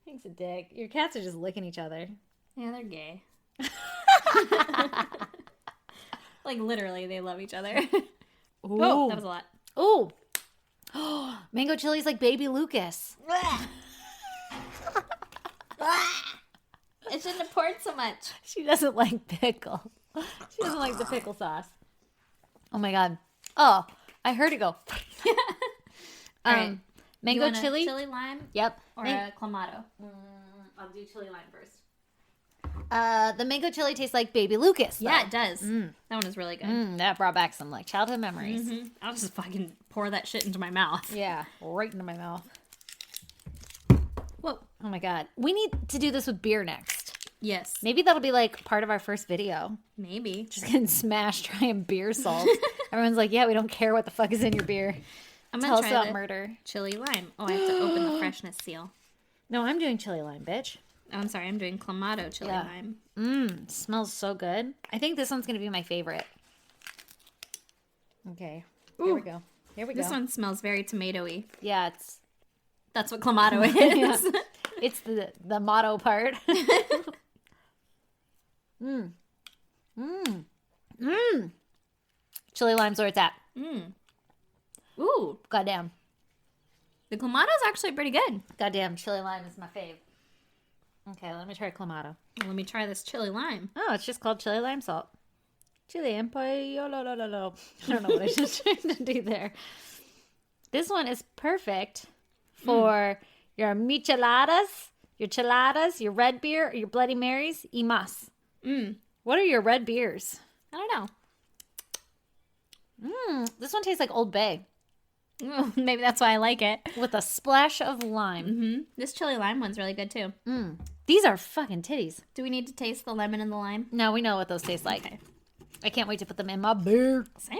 Hank's a dick. Your cats are just licking each other. Yeah, they're gay. Like, literally, they love each other. Ooh. Oh, that was a lot. Ooh. Mango chili's like baby Lucas. I shouldn't have poured so much. She doesn't like pickle. She doesn't like the pickle sauce. Oh my god. Oh, I heard it go. All right. Mango chili? Chili lime? Yep. Or a clamato? I'll do chili lime first. The mango chili tastes like baby Lucas. Yeah, it does. That one is really good. That brought back some like childhood memories. I'll just fucking pour that shit into my mouth. Yeah, right into my mouth. Whoa. Oh my god. We need to do this with beer next. Yes. Maybe that'll be like part of our first video. Maybe. Just getting smashed trying beer salt. Everyone's like, yeah, we don't care what the fuck is in your beer. I'm Tell gonna us try about the murder. chili lime. Oh, I have to open the freshness seal. No, I'm doing chili lime, bitch. Oh, I'm sorry. I'm doing clamato chili lime. Smells so good. I think this one's going to be my favorite. Okay. Ooh. Here we go. Here we go. This one smells very tomatoey. Yeah, That's what clamato is. Yeah. It's the motto part. Chili lime's where it's at. Ooh. Goddamn. The clamato's actually pretty good. Goddamn, chili lime is my fave. Okay, let me try clamato. Let me try this chili lime. Oh, it's just called chili lime salt. Chili empire. I don't know what I just tried to do there. This one is perfect for your micheladas, your red beer, or your Bloody Marys, y más. What are your red beers? I don't know. This one tastes like Old Bay Maybe that's why I like it. with a splash of lime. This chili lime one's really good too. These are fucking titties. Do we need to taste the lemon and the lime? No, we know what those taste like. Okay. I can't wait to put them in my beer. Same.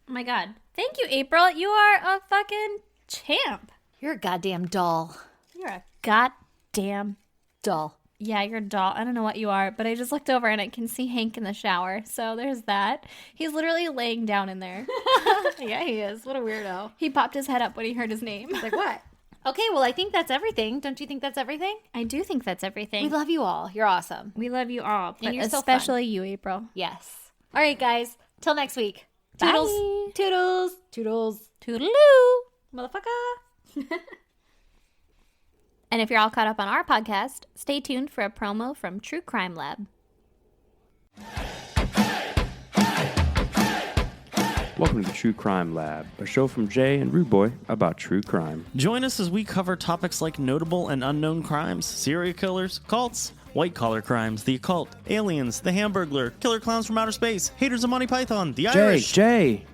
Oh my god. Thank you, April. You are a fucking champ. You're a goddamn doll. You're a goddamn. Doll. Yeah, you're a doll. I don't know what you are, but I just looked over and I can see Hank in the shower. So there's that. He's literally laying down in there. Yeah, he is. What a weirdo. He popped his head up when he heard his name. Like, what? Okay, well, I think that's everything. Don't you think that's everything? I do think that's everything. We love you all. You're awesome. We love you all, but you're so especially you, April. Yes. All right, guys. Till next week. Toodles. Bye. Toodles. Toodles. Toodaloo. Motherfucker. And if you're all caught up on our podcast, stay tuned for a promo from True Crime Lab. Welcome to the True Crime Lab, a show from Jay and Rude Boy about true crime. Join us as we cover topics like notable and unknown crimes, serial killers, cults, white-collar crimes, the occult, aliens, the Hamburglar, killer clowns from outer space, haters of Monty Python, the Irish. Jay,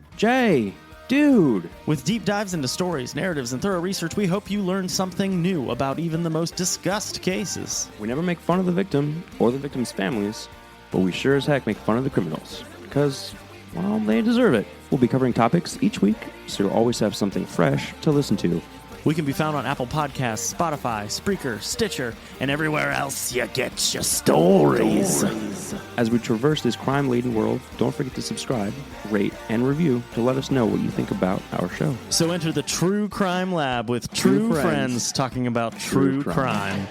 dude. With deep dives into stories, narratives, and thorough research, we hope you learn something new about even the most discussed cases. We never make fun of the victim or the victim's families, but we sure as heck make fun of the criminals. Because, well, they deserve it. We'll be covering topics each week, so you'll always have something fresh to listen to. We can be found on Apple Podcasts, Spotify, Spreaker, Stitcher, and everywhere else you get your stories. As we traverse this crime-laden world, don't forget to subscribe, rate, and review to let us know what you think about our show. So enter the True Crime Lab with true friends talking about true crime.